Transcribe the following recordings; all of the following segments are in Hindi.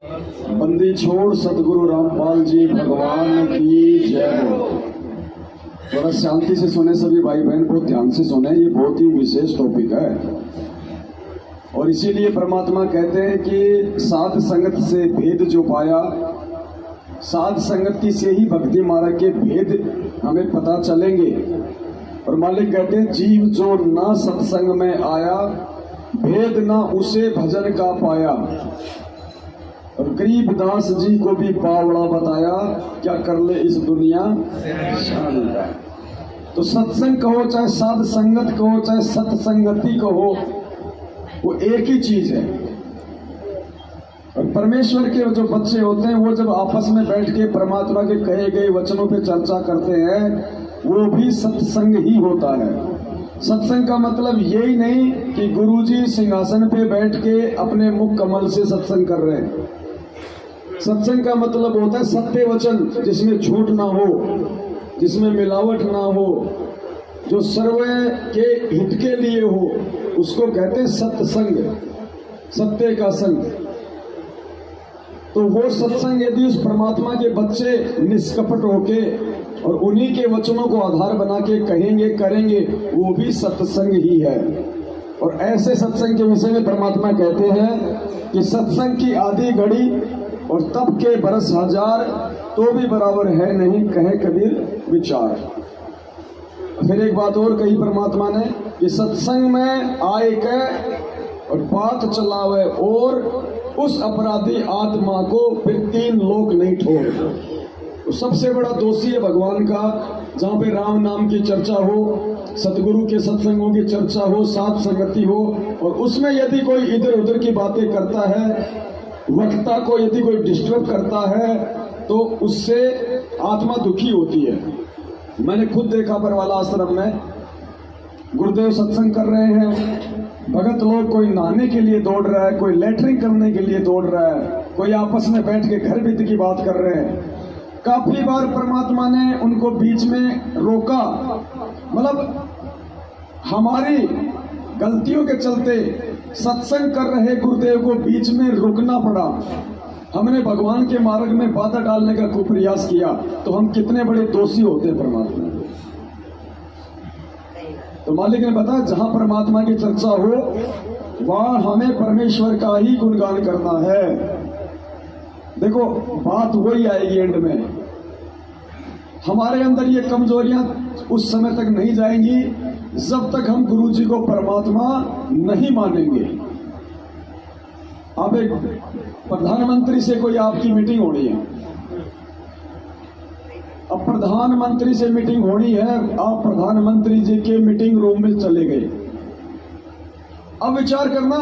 बंदी छोड़ सतगुरु रामपाल जी भगवान की जय हो। थोड़ा शांति से सुने सभी भाई बहन, बहुत ध्यान से सुने, ये बहुत ही विशेष टॉपिक है। और इसीलिए परमात्मा कहते हैं कि साध संगत से भेद जो पाया, साध संगति से ही भक्ति मार्ग के भेद हमें पता चलेंगे। और मालिक कहते हैं जीव जो ना सत्संग में आया, भेद ना उसे भजन का पाया। और गरीबदास जी को भी बावड़ा बताया, क्या कर ले इस दुनिया शान का। तो सत्संग कहो चाहे साध संगत कहो चाहे सत्संगति कहो, वो एक ही चीज है। और परमेश्वर के जो बच्चे होते हैं वो जब आपस में बैठ के परमात्मा के कहे गए वचनों पे चर्चा करते हैं, वो भी सत्संग ही होता है। सत्संग का मतलब यही नहीं कि गुरुजी सिंहासन पे बैठ के अपने मुख कमल से सत्संग कर रहे हैं। सत्संग का मतलब होता है सत्य वचन, जिसमें झूठ ना हो, जिसमें मिलावट ना हो, जो सर्व के हित के लिए हो, उसको कहते हैं सत्संग, सत्य का संग। तो वो सत्संग यदि उस परमात्मा के बच्चे निष्कपट होके और उन्हीं के वचनों को आधार बना के कहेंगे करेंगे, वो भी सत्संग ही है। और ऐसे सत्संग के विषय में परमात्मा कहते हैं कि सत्संग की आधी घड़ी और तब के बरस हजार, तो भी बराबर है नहीं कहे कबीर विचार। फिर एक बात और कही परमात्मा ने कि सत्संग में आए के और बात चलावे और उस अपराधी आत्मा को फिर 3 लोक नहीं छोड़। तो सबसे बड़ा दोषी है भगवान का, जहाँ पे राम नाम की चर्चा हो, सतगुरु के सत्संगों की चर्चा हो, साथ संगति हो, और उसमें यदि कोई इधर उधर की बातें करता है, वक्ता को यदि कोई डिस्टर्ब करता है, तो उससे आत्मा दुखी होती है। मैंने खुद देखा बरवाला आश्रम में गुरुदेव सत्संग कर रहे हैं, भगत लोग कोई नहाने के लिए दौड़ रहा है, कोई लेटरिंग करने के लिए दौड़ रहा है, कोई आपस में बैठ के घर बीत की बात कर रहे हैं। काफी बार परमात्मा ने उनको बीच में रोका, मतलब हमारी गलतियों के चलते सत्संग कर रहे गुरुदेव को बीच में रुकना पड़ा। हमने भगवान के मार्ग में बाधा डालने का खूब प्रयास किया, तो हम कितने बड़े दोषी होते हैं परमात्मा। तो मालिक ने बताया जहां परमात्मा की चर्चा हो वहां हमें परमेश्वर का ही गुणगान करना है। देखो बात वही आएगी एंड में, हमारे अंदर ये कमजोरियां उस समय तक नहीं जाएंगी जब तक हम गुरु जी को परमात्मा नहीं मानेंगे। अब एक प्रधानमंत्री से कोई आपकी मीटिंग होनी है, अब प्रधानमंत्री से मीटिंग होनी है, आप प्रधानमंत्री जी के मीटिंग रूम में चले गए। अब विचार करना,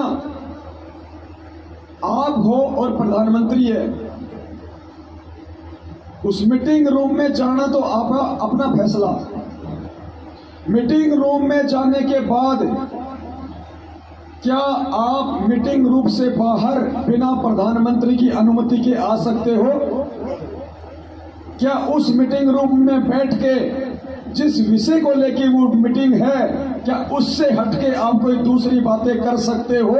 आप हो और प्रधानमंत्री है, उस मीटिंग रूम में जाना तो आपका अपना फैसला। मीटिंग रूम में जाने के बाद क्या आप मीटिंग रूम से बाहर बिना प्रधानमंत्री की अनुमति के आ सकते हो? क्या उस मीटिंग रूम में बैठ के जिस विषय को लेके वो मीटिंग है, क्या उससे हटके आप कोई दूसरी बातें कर सकते हो?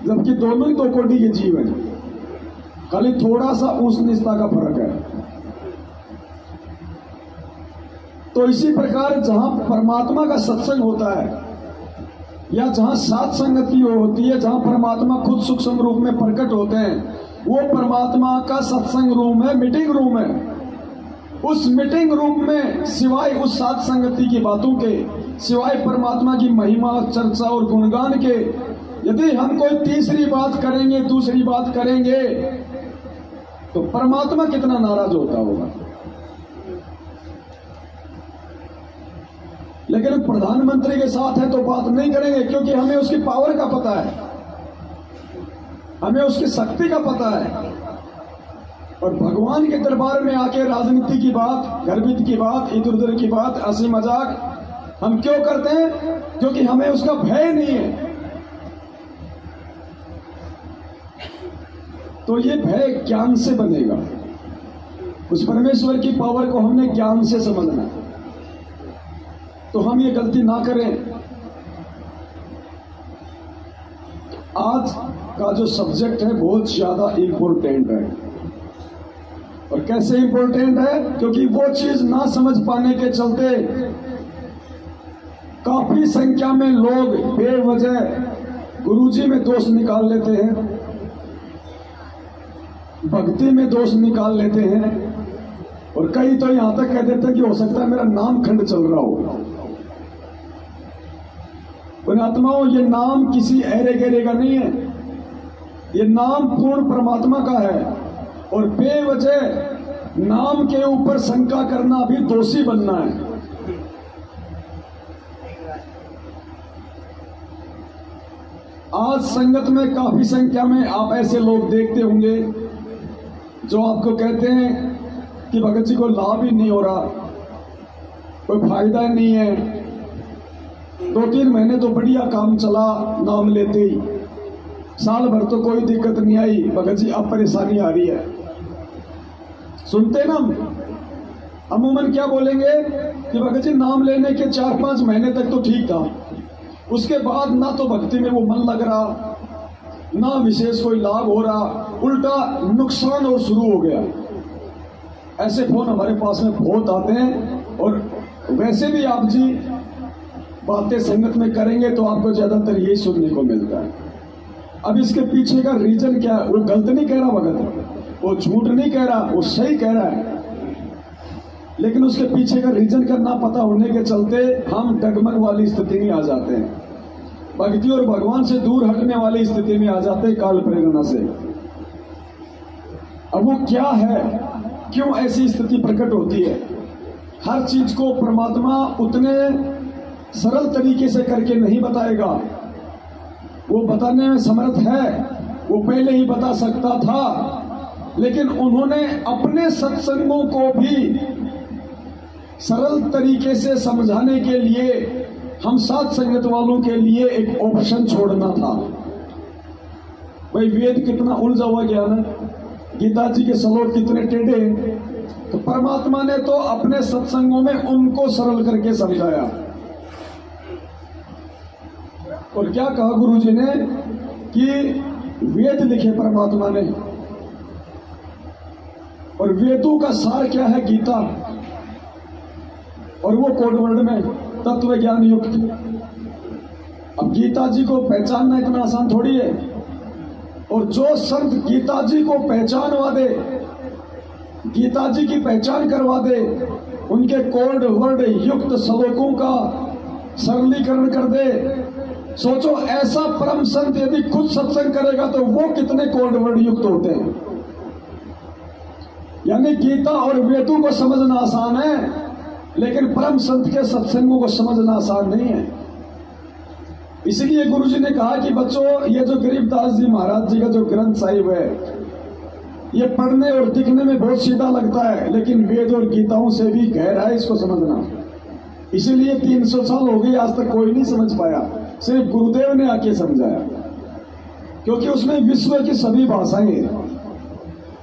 जबकि दोनों ही 2 कोटि के जीव हैं, खाली थोड़ा सा उस निष्ठा का फर्क है। तो इसी प्रकार जहां परमात्मा का सत्संग होता है या जहां साथ संगति होती है, जहां परमात्मा खुद सूक्ष्म रूप में प्रकट होते हैं, वो परमात्मा का सत्संग रूम है, मीटिंग रूम है। उस मीटिंग रूम में सिवाय उस साथ संगति की बातों के, सिवाय परमात्मा की महिमा चर्चा और गुणगान के, यदि हम कोई तीसरी बात करेंगे, दूसरी बात करेंगे, तो परमात्मा कितना नाराज होता होगा। लेकिन प्रधानमंत्री के साथ है तो बात नहीं करेंगे, क्योंकि हमें उसकी पावर का पता है, हमें उसकी शक्ति का पता है। और भगवान के दरबार में आके राजनीति की बात, गर्भित की बात, इधर उधर की बात, हंसी मजाक हम क्यों करते हैं? क्योंकि हमें उसका भय नहीं है। तो ये भय ज्ञान से बनेगा। उस परमेश्वर की पावर को हमने ज्ञान से समझना है। तो हम ये गलती ना करें आज का जो सब्जेक्ट है बहुत ज्यादा इंपॉर्टेंट है। और कैसे इंपॉर्टेंट है? क्योंकि वो चीज ना समझ पाने के चलते काफी संख्या में लोग बेवजह गुरुजी में दोष निकाल लेते हैं, भक्ति में दोष निकाल लेते हैं, और कई तो यहां तक कह देते हैं कि हो सकता है मेरा नाम खंड चल रहा हो। पुण्यात्माओं, ये नाम किसी ऐरे गहरे का नहीं है, ये नाम पूर्ण परमात्मा का है। और बेवजह नाम के ऊपर शंका करना भी दोषी बनना है। आज संगत में काफी संख्या में आप ऐसे लोग देखते होंगे जो आपको कहते हैं कि भगत जी को लाभ ही नहीं हो रहा, कोई फायदा नहीं है, 2-3 महीने तो बढ़िया काम चला नाम लेते ही, साल भर तो कोई दिक्कत नहीं आई, भगत जी अब परेशानी आ रही है। सुनते ना अमूमन क्या बोलेंगे कि भगत जी नाम लेने के 4-5 महीने तक तो ठीक था, उसके बाद ना तो भक्ति में वो मन लग रहा, ना विशेष कोई लाभ हो रहा, उल्टा नुकसान और शुरू हो गया। ऐसे फोन हमारे पास में बहुत आते हैं। और वैसे भी आप जी बातें संगत में करेंगे तो आपको ज्यादातर यही सुनने को मिलता है। अब इसके पीछे का रीजन क्या है? वो गलत नहीं कह रहा भगत, वो झूठ नहीं कह रहा, वो सही कह रहा है, लेकिन उसके पीछे का रीजन का ना पता होने के चलते हम डगमग वाली स्थिति में आ जाते हैं, भक्ति और भगवान से दूर हटने वाली स्थिति में आ जाते हैं काल प्रेरणा से। अब वो क्या है, क्यों ऐसी स्थिति प्रकट होती है? हर चीज को परमात्मा उतने सरल तरीके से करके नहीं बताएगा, वो बताने में समर्थ है, वो पहले ही बता सकता था, लेकिन उन्होंने अपने सत्संगों को भी सरल तरीके से समझाने के लिए हम साथ संगत वालों के लिए एक ऑप्शन छोड़ना था। भाई वेद कितना उलझा हुआ ज्ञान है, गीता जी के श्लोक कितने टेढ़े हैं, तो परमात्मा ने तो अपने सत्संगों में उनको सरल करके समझाया। और क्या कहा गुरु जी ने कि वेद लिखे परमात्मा ने, और वेदों का सार क्या है? गीता, और वो कोड वर्ड में तत्व ज्ञान युक्त। अब गीता जी को पहचानना इतना आसान थोड़ी है, और जो संत गीता जी को पहचानवा दे, गीता जी की पहचान करवा दे, उनके कोड वर्ड युक्त श्लोकों का सरलीकरण कर दे, सोचो ऐसा परम संत यदि खुद सत्संग करेगा तो वो कितने कोड वर्ड युक्त होते हैं। यानी गीता और वेदों को समझना आसान है, लेकिन परम संत के सत्संगों को समझना आसान नहीं है। इसलिए गुरु जी ने कहा कि बच्चों, ये जो गरीबदास जी महाराज जी का जो ग्रंथ साहिब है, ये पढ़ने और दिखने में बहुत सीधा लगता है, लेकिन वेद और गीताओं से भी गहरा है इसको समझना। इसीलिए 300 साल हो गए, आज तक कोई नहीं समझ पाया, सिर्फ गुरुदेव ने आके समझाया, क्योंकि उसमें विश्व की सभी भाषाएं हैं।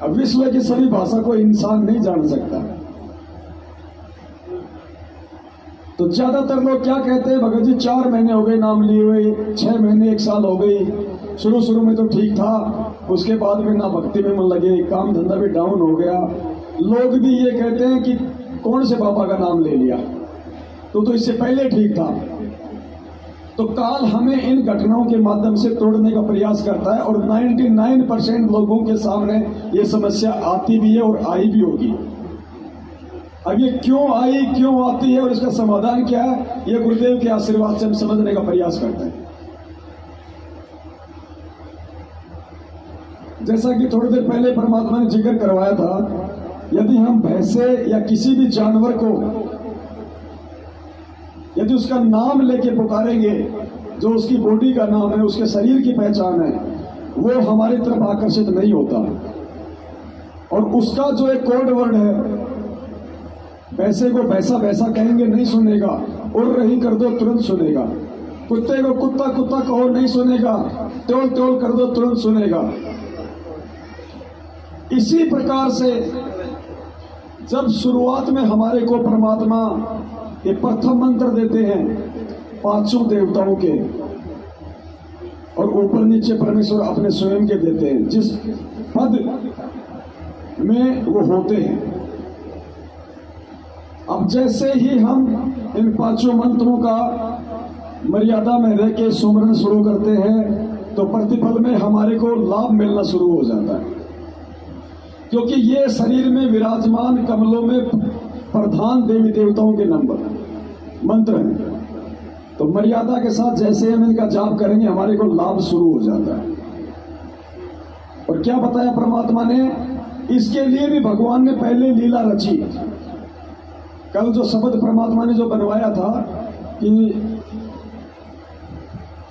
अब विश्व की सभी भाषा को इंसान नहीं जान सकता। तो ज्यादातर लोग क्या कहते हैं, भगत जी 4 महीने हो गए नाम लिए हुए, 6 महीने 1 साल हो गई, शुरू में तो ठीक था, उसके बाद में ना भक्ति में मन लगे, काम धंधा भी डाउन हो गया। लोग भी ये कहते हैं कि कौन से बाबा का नाम ले लिया, तो इससे पहले ठीक था। तो काल हमें इन घटनाओं के माध्यम से तोड़ने का प्रयास करता है, और 99% लोगों के सामने ये समस्या आती भी है और आई भी होगी। अब ये क्यों आई, क्यों आती है और इसका समाधान क्या है, ये गुरुदेव के आशीर्वाद से हम समझने का प्रयास करते हैं। जैसा कि थोड़ी देर पहले परमात्मा ने जिक्र करवाया था, यदि हम भैंसे या किसी भी जानवर को यदि उसका नाम लेके पुकारेंगे, जो उसकी बॉडी का नाम है, उसके शरीर की पहचान है, वो हमारी तरफ आकर्षित नहीं होता। और उसका जो एक कोड वर्ड है, भैंसे को भैंसा भैंसा कहेंगे नहीं सुनेगा, उड़ रही कर दो तुरंत सुनेगा, कुत्ते को कुत्ता कुत्ता कहो नहीं सुनेगा, त्योल त्योल कर दो तुरंत सुनेगा। इसी प्रकार से जब शुरुआत में हमारे को परमात्मा ये प्रथम मंत्र देते हैं 5 देवताओं के, और ऊपर नीचे परमेश्वर अपने स्वयं के देते हैं जिस पद में वो होते हैं। अब जैसे ही हम इन पांचों मंत्रों का मर्यादा में रह के सुमरन शुरू करते हैं तो प्रतिफल में हमारे को लाभ मिलना शुरू हो जाता है, क्योंकि ये शरीर में विराजमान कमलों में प्रधान देवी देवताओं के नंबर मंत्र हैं। तो मर्यादा के साथ जैसे हम इनका जाप करेंगे हमारे को लाभ शुरू हो जाता है। और क्या बताया परमात्मा ने, इसके लिए भी भगवान ने पहले लीला रची। कल जो शब्द परमात्मा ने जो बनवाया था कि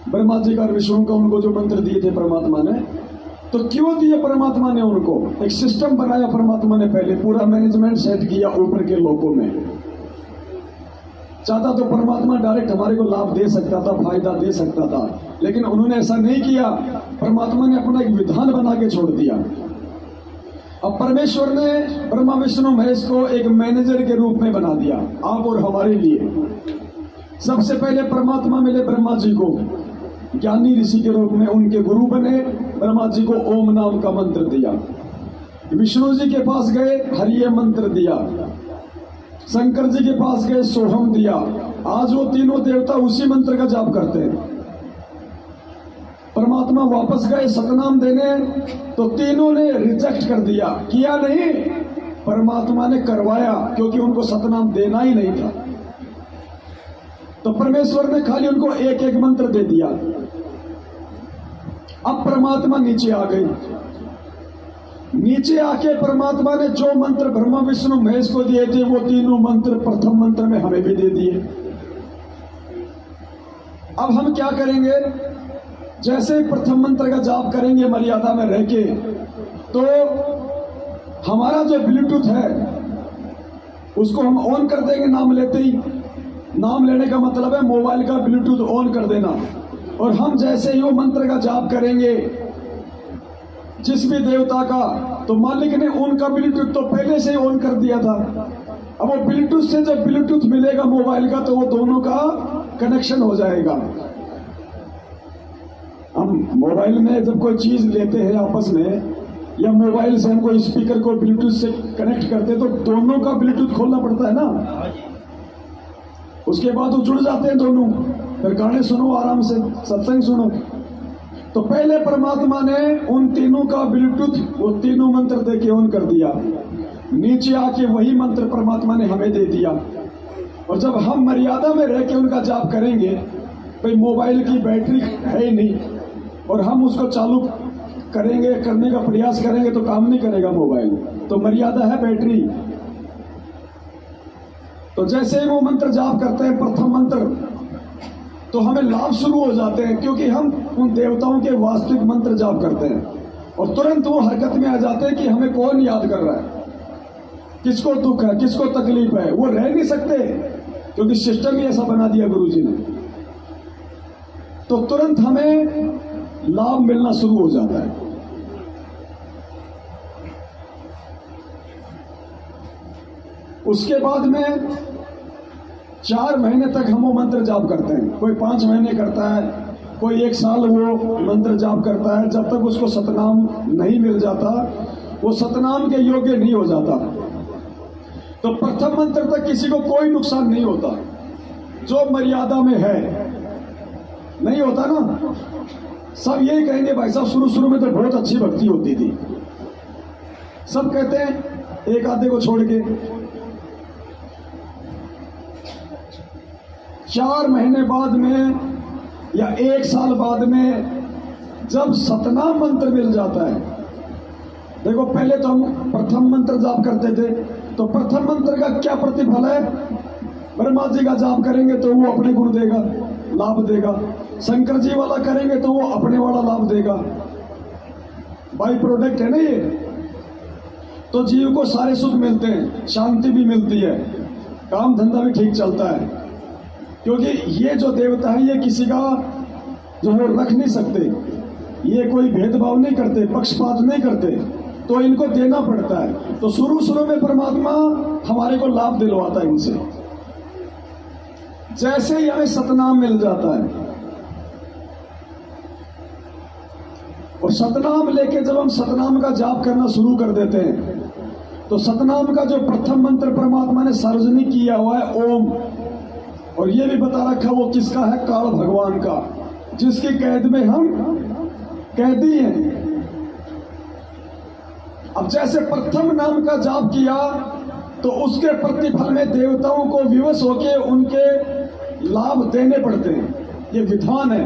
ब्रह्मा जी का और विष्णु का उनको जो मंत्र दिए थे परमात्मा ने, तो क्यों दिए परमात्मा ने उनको? एक सिस्टम बनाया परमात्मा ने, पहले पूरा मैनेजमेंट सेट किया ऊपर के लोगों में। चाहता तो परमात्मा डायरेक्ट हमारे को लाभ दे सकता था, फायदा दे सकता था, लेकिन उन्होंने ऐसा नहीं किया। परमात्मा ने अपना एक विधान बना के छोड़ दिया। अब परमेश्वर ने ब्रह्मा विष्णु महेश को एक मैनेजर के रूप में बना दिया, आप और हमारे लिए। सबसे पहले परमात्मा मिले ब्रह्मा जी को ज्ञानी ऋषि के रूप में, उनके गुरु बने। ब्रह्मा जी को ओम नाम का मंत्र दिया। विष्णु जी के पास गए, हरिये मंत्र दिया। शंकर जी के पास गए, सोहम दिया। आज वो तीनों देवता उसी मंत्र का जाप करते हैं। परमात्मा वापस गए सतनाम देने, तो तीनों ने रिजेक्ट कर दिया, किया नहीं, परमात्मा ने करवाया, क्योंकि उनको सतनाम देना ही नहीं था। तो परमेश्वर ने खाली उनको एक एक मंत्र दे दिया। अब परमात्मा नीचे आ गई। नीचे आके परमात्मा ने जो मंत्र ब्रह्मा विष्णु महेश को दिए थे वो तीनों मंत्र प्रथम मंत्र में हमें भी दे दिए। अब हम क्या करेंगे? जैसे प्रथम मंत्र का जाप करेंगे मर्यादा में रह के, तो हमारा जो ब्लूटूथ है उसको हम ऑन कर देंगे नाम लेते ही। नाम लेने का मतलब है मोबाइल का ब्लूटूथ ऑन कर देना। और हम जैसे ही वो मंत्र का जाप करेंगे जिस भी देवता का, तो मालिक ने उनका ब्लूटूथ तो पहले से ही ऑन कर दिया था। अब वो ब्लूटूथ से जब ब्लूटूथ मिलेगा मोबाइल का, तो वो दोनों का कनेक्शन हो जाएगा। हम मोबाइल में जब कोई चीज लेते हैं आपस में, या मोबाइल से हम कोई स्पीकर को ब्लूटूथ से कनेक्ट करते हैं, तो दोनों का ब्लूटूथ खोलना पड़ता है ना। उसके बाद वो जुड़ जाते हैं दोनों, फिर गाने सुनो आराम से, सत्संग सुनो। तो पहले परमात्मा ने उन तीनों का ब्लूटूथ वो तीनों मंत्र दे के ऑन कर दिया। नीचे आके वही मंत्र परमात्मा ने हमें दे दिया। और जब हम मर्यादा में रह के उनका जाप करेंगे, भाई मोबाइल की बैटरी है ही नहीं, और हम उसको चालू करेंगे, करने का प्रयास करेंगे, तो काम नहीं करेगा मोबाइल। तो मर्यादा है बैटरी। तो जैसे ही वो मंत्र जाप करते हैं प्रथम मंत्र, तो हमें लाभ शुरू हो जाते हैं, क्योंकि हम उन देवताओं के वास्तविक मंत्र जाप करते हैं। और तुरंत वो हरकत में आ जाते हैं कि हमें कौन याद कर रहा है, किसको दुख है, किसको तकलीफ है। वो रह नहीं सकते, क्योंकि सिस्टम ही ऐसा बना दिया गुरु जी ने। तो तुरंत हमें लाभ मिलना शुरू हो जाता है। उसके बाद में 4 महीने तक हम वो मंत्र जाप करते हैं। कोई 5 महीने करता है, कोई 1 साल वो मंत्र जाप करता है। जब तक उसको सतनाम नहीं मिल जाता, वो सतनाम के योग्य नहीं हो जाता। तो प्रथम मंत्र तक किसी को कोई नुकसान नहीं होता, जो मर्यादा में है। नहीं होता ना। सब यही कहेंगे भाई साहब शुरू शुरू में तो बहुत अच्छी भक्ति होती थी, सब कहते हैं, एक आधे को छोड़ के। 4 महीने बाद में या 1 साल बाद में जब सतनाम मंत्र मिल जाता है, देखो पहले तो हम प्रथम मंत्र जाप करते थे, तो प्रथम मंत्र का क्या प्रतिफल है? ब्रह्मा जी का जाप करेंगे तो वो अपने गुण देगा, लाभ देगा। शंकर जी वाला करेंगे तो वो अपने वाला लाभ देगा। बाई प्रोडक्ट है ना ये। तो जीव को सारे सुख मिलते हैं, शांति भी मिलती है, काम धंधा भी ठीक चलता है। क्योंकि ये जो देवता है, ये किसी का जो है रख नहीं सकते, ये कोई भेदभाव नहीं करते, पक्षपात नहीं करते, तो इनको देना पड़ता है। तो शुरू शुरू में परमात्मा हमारे को लाभ दिलवाता है इनसे। जैसे ही हमें सतनाम मिल जाता है, और सतनाम लेके जब हम सतनाम का जाप करना शुरू कर देते हैं तो सतनाम का जो प्रथम मंत्र परमात्मा ने सार्वजनिक किया हुआ है ओम, और ये भी बता रखा वो किसका है, काल भगवान का, जिसकी कैद में हम कैदी हैं। अब जैसे प्रथम नाम का जाप किया तो उसके प्रतिफल में देवताओं को विवश होके उनके लाभ देने पड़ते हैं, ये विधान है।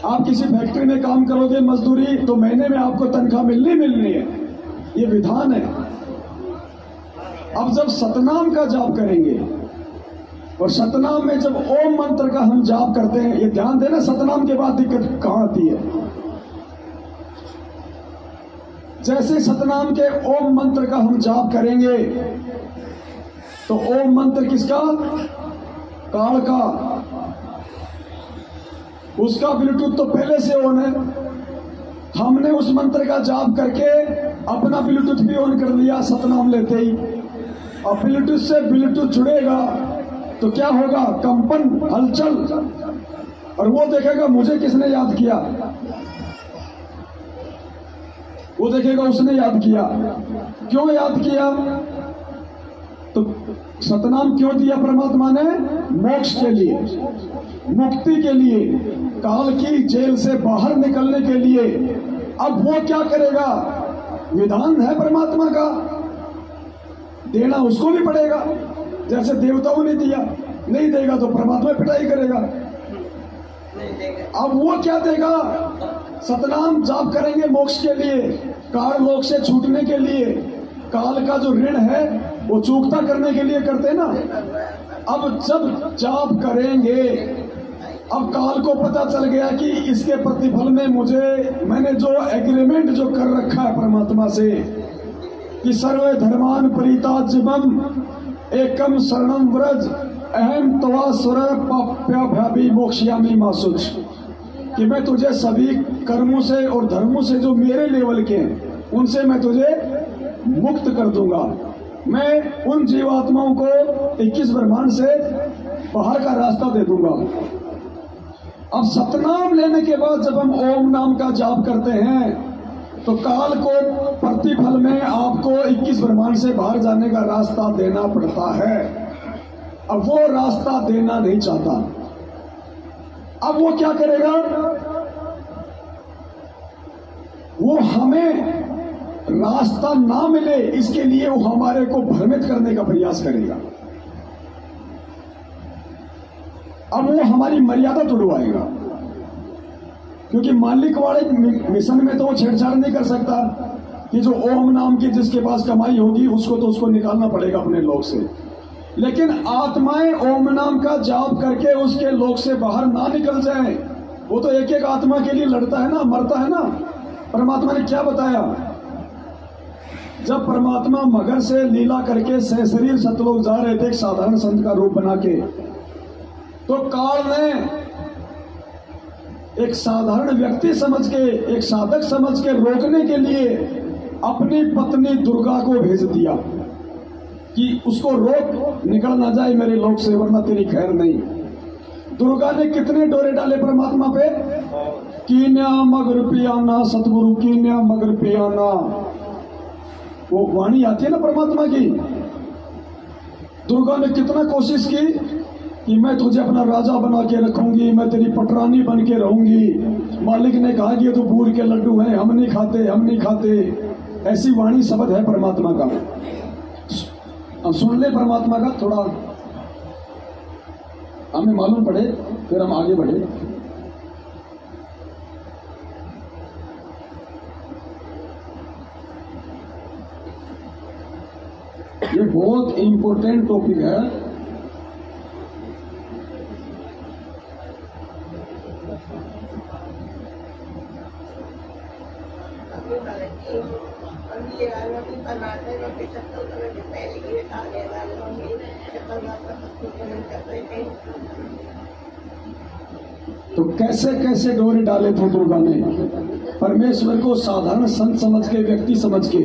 आप किसी फैक्ट्री में काम करोगे मजदूरी, तो महीने में आपको तनख्वाह मिलनी है, ये विधान है। अब जब सतनाम का जाप करेंगे और सतनाम में जब ओम मंत्र का हम जाप करते हैं, ये ध्यान देना सतनाम के बाद दिक्कत कहां आती है। जैसे सतनाम के ओम मंत्र का हम जाप करेंगे तो ओम मंत्र किसका, काल का, उसका ब्लूटूथ तो पहले से ऑन है। हमने उस मंत्र का जाप करके अपना ब्लूटूथ भी ऑन कर लिया सतनाम लेते ही। अब ब्लूटूथ से ब्लूटूथ जुड़ेगा तो क्या होगा, कंपन, हलचल, और वो देखेगा मुझे किसने याद किया, वो देखेगा उसने याद किया। क्यों याद किया, तो सतनाम क्यों दिया परमात्मा ने, मोक्ष के लिए, मुक्ति के लिए, काल की जेल से बाहर निकलने के लिए। अब वो क्या करेगा, विधान है परमात्मा का, देना उसको भी पड़ेगा। जैसे देवताओं ने दिया, नहीं देगा तो परमात्मा पिटाई करेगा। अब वो क्या देगा, सतनाम जाप करेंगे मोक्ष के लिए, काल लोक से छूटने के लिए, काल का जो ऋण है वो चूकता करने के लिए करते हैं ना। अब जब जाप करेंगे, अब काल को पता चल गया कि इसके प्रतिफल में मैंने जो एग्रीमेंट जो कर रखा है परमात्मा से कि सर्वे धर्मान परित्याज्यम एकम शरणम व्रज अहम तवा स्वर पाप्याभ्याभि मोक्ष्यामि मा शुच, कि मैं तुझे सभी कर्मों से और धर्मों से जो मेरे लेवल के हैं उनसे मैं तुझे मुक्त कर दूंगा। मैं उन जीवात्माओं को 21 ब्रह्मांड से बाहर का रास्ता दे दूंगा। अब सतनाम लेने के बाद जब हम ओम नाम का जाप करते हैं तो काल को प्रतिफल में आपको 21 ब्रह्मांड से बाहर जाने का रास्ता देना पड़ता है। अब वो रास्ता देना नहीं चाहता। अब वो क्या करेगा, वो हमें रास्ता ना मिले इसके लिए वो हमारे को भ्रमित करने का प्रयास करेगा। अब वो हमारी मर्यादा तोड़वाएगा, क्योंकि मालिक वाले मिशन में तो वो छेड़छाड़ नहीं कर सकता कि जो ओम नाम की जिसके पास कमाई होगी उसको निकालना पड़ेगा अपने लोक से। लेकिन आत्माएं ओम नाम का जाप करके उसके लोक से बाहर ना निकल जाएं, वो तो एक एक आत्मा के लिए लड़ता है ना, मरता है ना। परमात्मा ने क्या बताया, जब परमात्मा मगर से लीला करके सहशरीर सतलोक जा रहे थे एक साधारण संत का रूप बना के, तो काल ने एक साधारण व्यक्ति समझ के, एक साधक समझ के रोकने के लिए अपनी पत्नी दुर्गा को भेज दिया कि उसको रोक, निकल ना जाए मेरे लोक से वरना तेरी खैर नहीं। दुर्गा ने कितने डोरे डाले परमात्मा पे, कीन्या मगर पियाना, सतगुरु कीन्या मगर पियाना, वो वाणी आती है ना परमात्मा की। दुर्गा ने कितना कोशिश की कि मैं तुझे अपना राजा बना के रखूंगी, मैं तेरी पटरानी बन के रहूंगी। मालिक ने कहा कि ये तो बूर के लड्डू हैं, हम नहीं खाते, हम नहीं खाते। ऐसी वाणी शब्द है परमात्मा का। हम सुन ले परमात्मा का, थोड़ा हमें मालूम पड़े फिर हम आगे बढ़े। ये बहुत इंपॉर्टेंट टॉपिक है। तो कैसे कैसे डोरे डाले थे दुर्गा ने परमेश्वर को साधारण संत समझ के, व्यक्ति समझ के।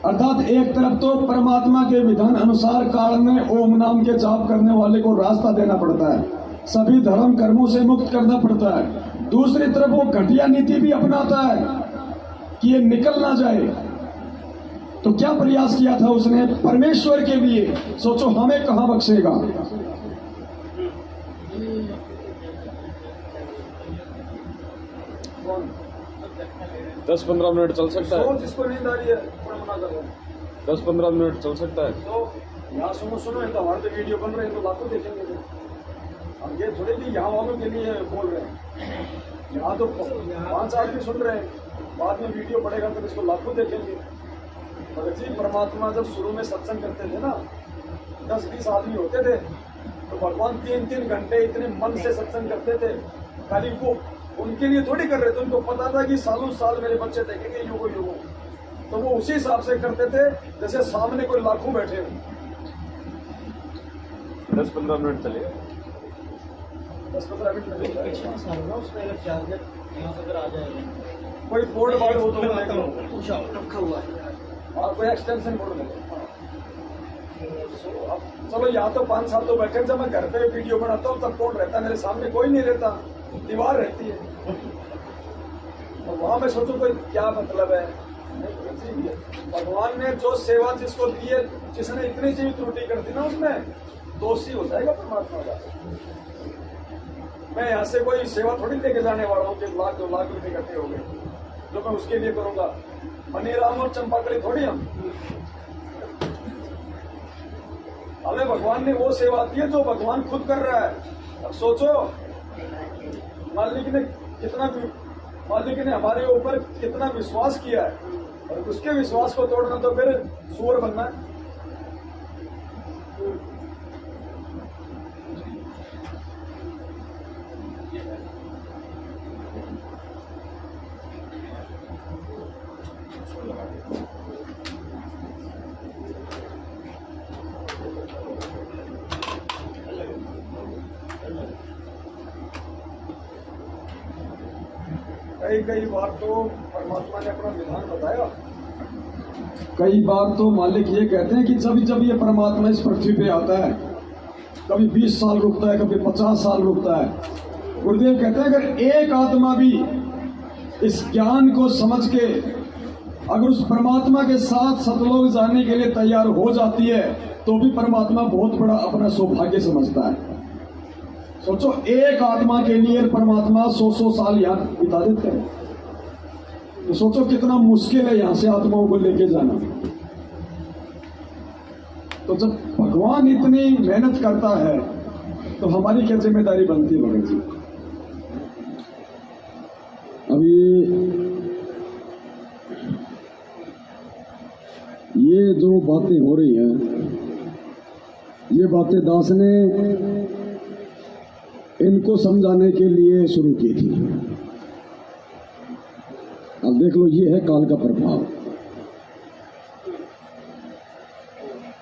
अर्थात एक तरफ तो परमात्मा के विधान अनुसार काल में ओम नाम के जाप करने वाले को रास्ता देना पड़ता है, सभी धर्म कर्मों से मुक्त करना पड़ता है। दूसरी तरफ वो घटिया नीति भी अपनाता है कि ये निकल ना जाए। तो क्या प्रयास किया था उसने परमेश्वर के लिए, सोचो हमें कहां बख्शेगा। दस 15 मिनट चल सकता है। जिसको नींद आ रही है 10-15 मिनट चल सकता है। तो यहाँ सुनो तो हमारे तो वीडियो बन रहे हैं तो लाखों देखेंगे। अब ये थोड़े कि यहाँ वालों के लिए बोल रहे हैं, यहाँ तो 5 आदमी सुन रहे हैं, बाद में वीडियो पड़ेगा तो इसको लाखों देखेंगे। भगत जी परमात्मा जब शुरू में सत्संग करते थे ना, 10-20 आदमी होते थे, तो भगवान 3-3 घंटे इतने मन से सत्संग करते थे। खाली वो उनके लिए थोड़ी कर रहे थे, उनको पता था कि सालों साल मेरे बच्चे देखेंगे युगो युगो, तो वो उसी हिसाब से करते थे जैसे सामने कोई लाखों बैठे हो। 10-15 मिनट चलेगा। 10-15 मिनट लगेगा। कोई बोर्ड वार्ड हो तो रखा हुआ है और कोई एक्सटेंशन बोर्ड लगे। चलो यहाँ तो 5 साल तो बैठे, जब मैं घर पे वीडियो बनाता हूँ तब कौन रहता, मेरे सामने कोई नहीं रहता, दीवार रहती है। और वहां में सोचो कोई क्या मतलब है। भगवान ने जो सेवा जिसको दी है, जिसने इतनी सी भी त्रुटि कर दी ना, उसमें दोषी हो जाएगा परमात्मा का। मैं यहाँ से कोई सेवा थोड़ी लेके जाने वाला हूँ कि 1 लाख 2 लाख रुपए इकट्ठे हो गए जो मैं उसके लिए करूंगा। मनीराम और चंपाकली थोड़ी हम। हमें भगवान ने वो सेवा दी है जो भगवान खुद कर रहा है। अब सोचो मालिक ने हमारे ऊपर कितना विश्वास किया है, और उसके विश्वास को तोड़ना तो फिर सुअर बनना है। कई बार तो परमात्मा ने अपना विधान बताया। कई बार तो मालिक ये कहते हैं कि जब ये परमात्मा इस पृथ्वी पे आता है, कभी 20 साल रुकता है, कभी 50 साल रुकता है। गुरुदेव कहते हैं अगर एक आत्मा भी इस ज्ञान को समझ के अगर उस परमात्मा के साथ सतलोक जाने के लिए तैयार हो जाती है, तो भी परमात्मा बहुत बड़ा अपना सौभाग्य समझता है। सोचो एक आत्मा के लिए परमात्मा 100 साल यहाँ बिता देते हैं, तो सोचो कितना मुश्किल है यहाँ से आत्माओं को लेके जाना। तो जब भगवान इतनी मेहनत करता है तो हमारी क्या जिम्मेदारी बनती है भगत जी। अभी ये जो बातें हो रही हैं, ये बातें दास ने इनको समझाने के लिए शुरू की थी। अब देख लो, ये है काल का प्रभाव।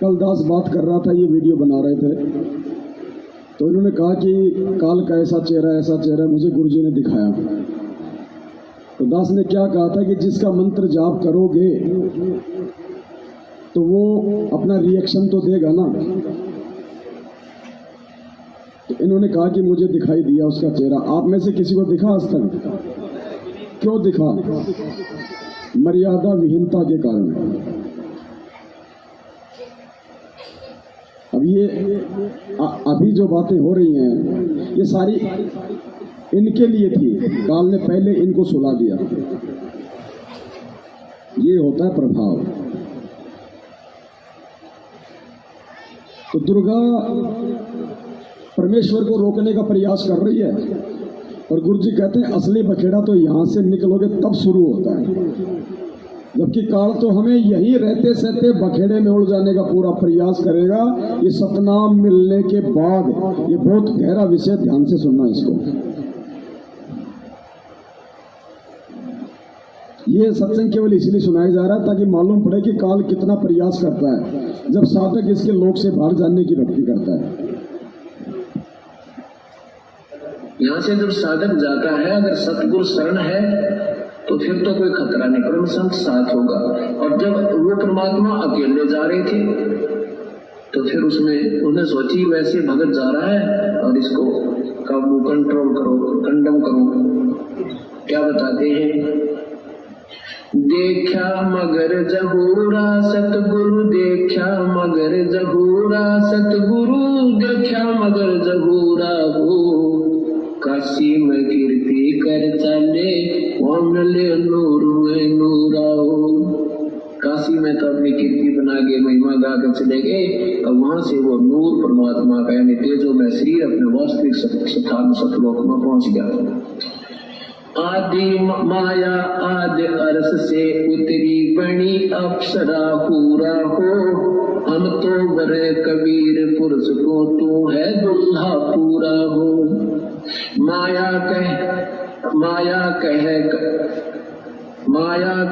कल दास बात कर रहा था, ये वीडियो बना रहे थे, तो इन्होंने कहा कि काल का ऐसा चेहरा मुझे गुरुजी ने दिखाया। तो दास ने क्या कहा था कि जिसका मंत्र जाप करोगे तो वो अपना रिएक्शन तो देगा ना। तो इन्होंने कहा कि मुझे दिखाई दिया उसका चेहरा। आप में से किसी को दिखा आज तक? क्यों दिखा? मर्यादा विहीनता के कारण। अब ये अभी जो बातें हो रही हैं, ये सारी इनके लिए थी। काल ने पहले इनको सुला दिया। ये होता है प्रभाव। तो दुर्गा परमेश्वर को रोकने का प्रयास कर रही है, और गुरुजी कहते हैं असली बखेड़ा तो यहां से निकलोगे तब शुरू होता है, जबकि काल तो हमें यहीं रहते सहते बखेड़े में उड़ जाने का पूरा प्रयास करेगा। ये सतनाम मिलने के बाद, ये बहुत गहरा विषय, ध्यान से सुनना इसको। ये सत्संग केवल इसलिए सुनाया जा रहा है ताकि मालूम पड़े कि काल कितना प्रयास करता है जब साधक इसके लोक से बाहर जाने की भक्ति करता है। यहाँ से जब साधक जाता है, अगर सतगुरु शरण है तो फिर तो कोई खतरा नहीं, परम संत साथ होगा। और जब वो परमात्मा अकेले जा रहे थे तो फिर उसमें उन्हें सोची वैसे भगत जा रहा है और इसको काबू कंट्रोल करो, कंडम करो। क्या बताते हैं? देखा मगर जहूरा सतगुरु, देखा मगर जहूरा सतगुरु, देखा मगर जहूरा हो। काशी में कीर्ति कर चले, कौन ले नूर में नूरा हो। काशी में तो अपनी कीर्ति बना के महिमा गा कर चले गए, और वहां से वो नूर परमात्मा का यानी तेजो में शरीर अपने वास्तविक स्थान सतलोक में पहुंच गया। आदि माया आदि अरस से उतरी बनी अप्सरा पूरा हो। हम तो बड़े कबीर पुरुष को, तू है दुल्हा पूरा हो। माया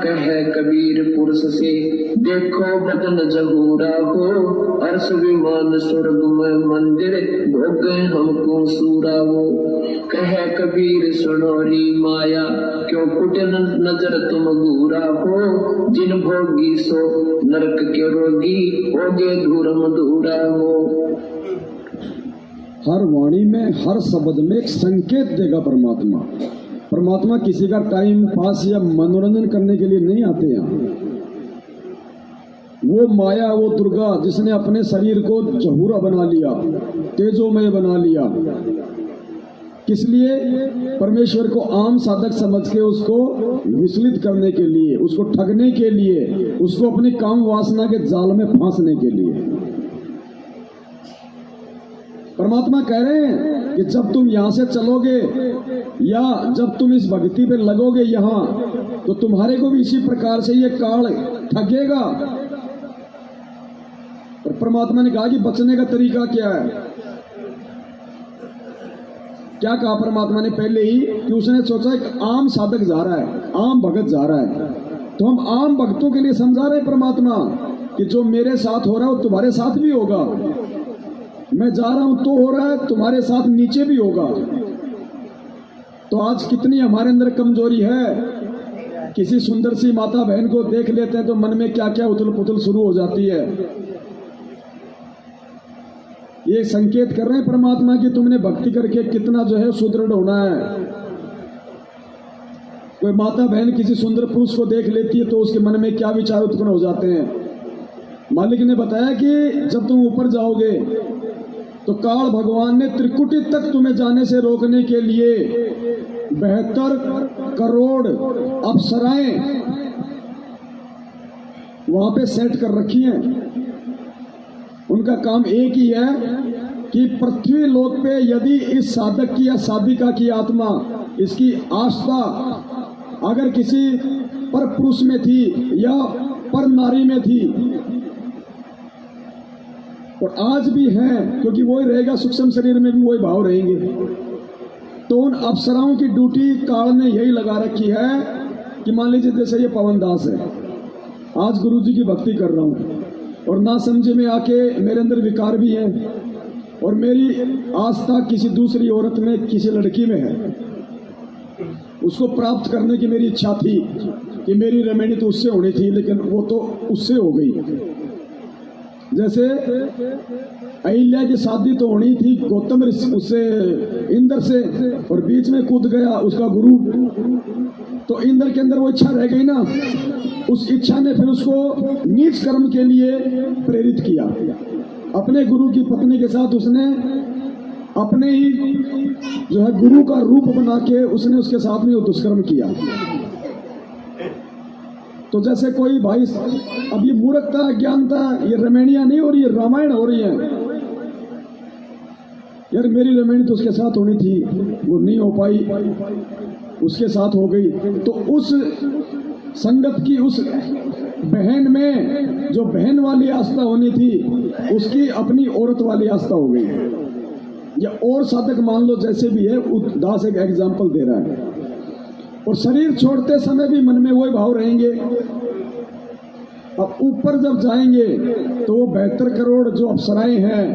कहे कबीर पुरुष से, देखो बदन जहूरा हो। अर्श विमान स्वर्ग में मंदिर, भोगे हमको सूरा हो। कहे कबीर सुनोरी माया, क्यों कुटिल नजर तुम घूरा हो। जिन भोगी सो नरक के रोगी, होगे धूर मधुरा हो। हर वाणी में, हर शब्द में एक संकेत देगा परमात्मा। परमात्मा किसी का टाइम पास या मनोरंजन करने के लिए नहीं आते यहाँ। वो माया, वो दुर्गा जिसने अपने शरीर को जहूरा बना लिया, तेजोमय बना लिया, किस लिए? परमेश्वर को आम साधक समझ के उसको विचलित करने के लिए, उसको ठगने के लिए, उसको अपनी काम वासना के जाल में फांसने के लिए। परमात्मा कह रहे हैं कि जब तुम यहां से चलोगे या जब तुम इस भक्ति पे लगोगे यहां, तो तुम्हारे को भी इसी प्रकार से ये काल ठगेगा। और परमात्मा ने कहा कि बचने का तरीका क्या है? क्या कहा परमात्मा ने पहले ही? कि उसने सोचा एक आम साधक जा रहा है, आम भगत जा रहा है, तो हम आम भक्तों के लिए समझा रहे परमात्मा कि जो मेरे साथ हो रहा है वो तुम्हारे साथ भी होगा। मैं जा रहा हूं तो हो रहा है, तुम्हारे साथ नीचे भी होगा। तो आज कितनी हमारे अंदर कमजोरी है। किसी सुंदर सी माता बहन को देख लेते हैं तो मन में क्या क्या उथल पुथल शुरू हो जाती है। ये संकेत कर रहे हैं परमात्मा कि तुमने भक्ति करके कितना जो है सुदृढ़ होना है। कोई माता बहन किसी सुंदर पुरुष को देख लेती है तो उसके मन में क्या विचार उत्पन्न हो जाते हैं। मालिक ने बताया कि जब तुम ऊपर जाओगे तो काल भगवान ने त्रिकुटी तक तुम्हें जाने से रोकने के लिए 72 करोड़ अप्सराएं वहां पे सेट कर रखी हैं। उनका काम एक ही है कि पृथ्वी लोक पे यदि इस साधक की या साधिका की आत्मा, इसकी आस्था अगर किसी पर पुरुष में थी या पर नारी में थी, और आज भी है क्योंकि वही रहेगा, सूक्ष्म शरीर में भी वही भाव रहेंगे, तो उन अप्सराओं की ड्यूटी काल ने यही लगा रखी है कि मान लीजिए जैसे ये पवन दास है, आज गुरु जी की भक्ति कर रहा हूं और ना समझे में आके मेरे अंदर विकार भी है और मेरी आस्था किसी दूसरी औरत में, किसी लड़की में है, उसको प्राप्त करने की मेरी इच्छा थी कि मेरी रमणी तो उससे होनी थी, लेकिन वो तो उससे हो गई। जैसे अहिल्या की शादी तो होनी थी गौतम उससे, इंद्र से, और बीच में कूद गया उसका गुरु, तो इंद्र के अंदर वो इच्छा रह गई ना, उस इच्छा ने फिर उसको नीच कर्म के लिए प्रेरित किया। अपने गुरु की पत्नी के साथ उसने अपने ही जो है गुरु का रूप बना के उसने उसके साथ में वो दुष्कर्म किया। तो जैसे कोई भाई, अब ये मूर्खता, ज्ञानता, ये रमणियां नहीं हो रही है, रामायण हो रही है। यार मेरी रमणी तो उसके साथ होनी थी, वो नहीं हो पाई, उसके साथ हो गई, तो उस संगत की उस बहन में जो बहन वाली आस्था होनी थी उसकी अपनी औरत वाली आस्था हो गई। या और साधक मान लो जैसे भी है, दास एक एग्जाम्पल दे रहा है। और शरीर छोड़ते समय भी मन में वही भाव रहेंगे। अब ऊपर जब जाएंगे तो वो 72 करोड़ जो अप्सराएं हैं,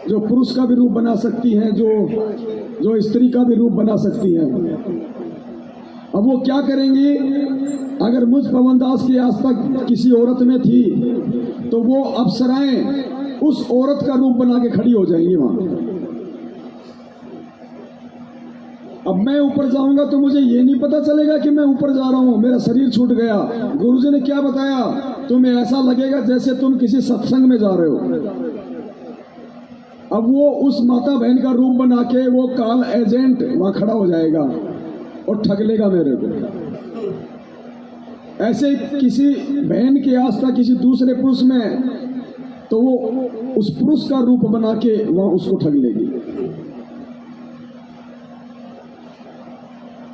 जो पुरुष का भी रूप बना सकती हैं, जो स्त्री का भी रूप बना सकती हैं, अब वो क्या करेंगी? अगर मुझ पवनदास की आस्था किसी औरत में थी तो वो अप्सराएं उस औरत का रूप बना के खड़ी हो जाएंगी वहां। अब मैं ऊपर जाऊंगा तो मुझे ये नहीं पता चलेगा कि मैं ऊपर जा रहा हूं, मेरा शरीर छूट गया। गुरुजी ने क्या बताया, तुम्हें ऐसा लगेगा जैसे तुम किसी सत्संग में जा रहे हो। अब वो उस माता बहन का रूप बना के वो काल एजेंट वहां खड़ा हो जाएगा और ठग लेगा मेरे को। ऐसे किसी बहन की आस्था किसी दूसरे पुरुष में, तो वो उस पुरुष का रूप बना के वहां उसको ठग लेगी।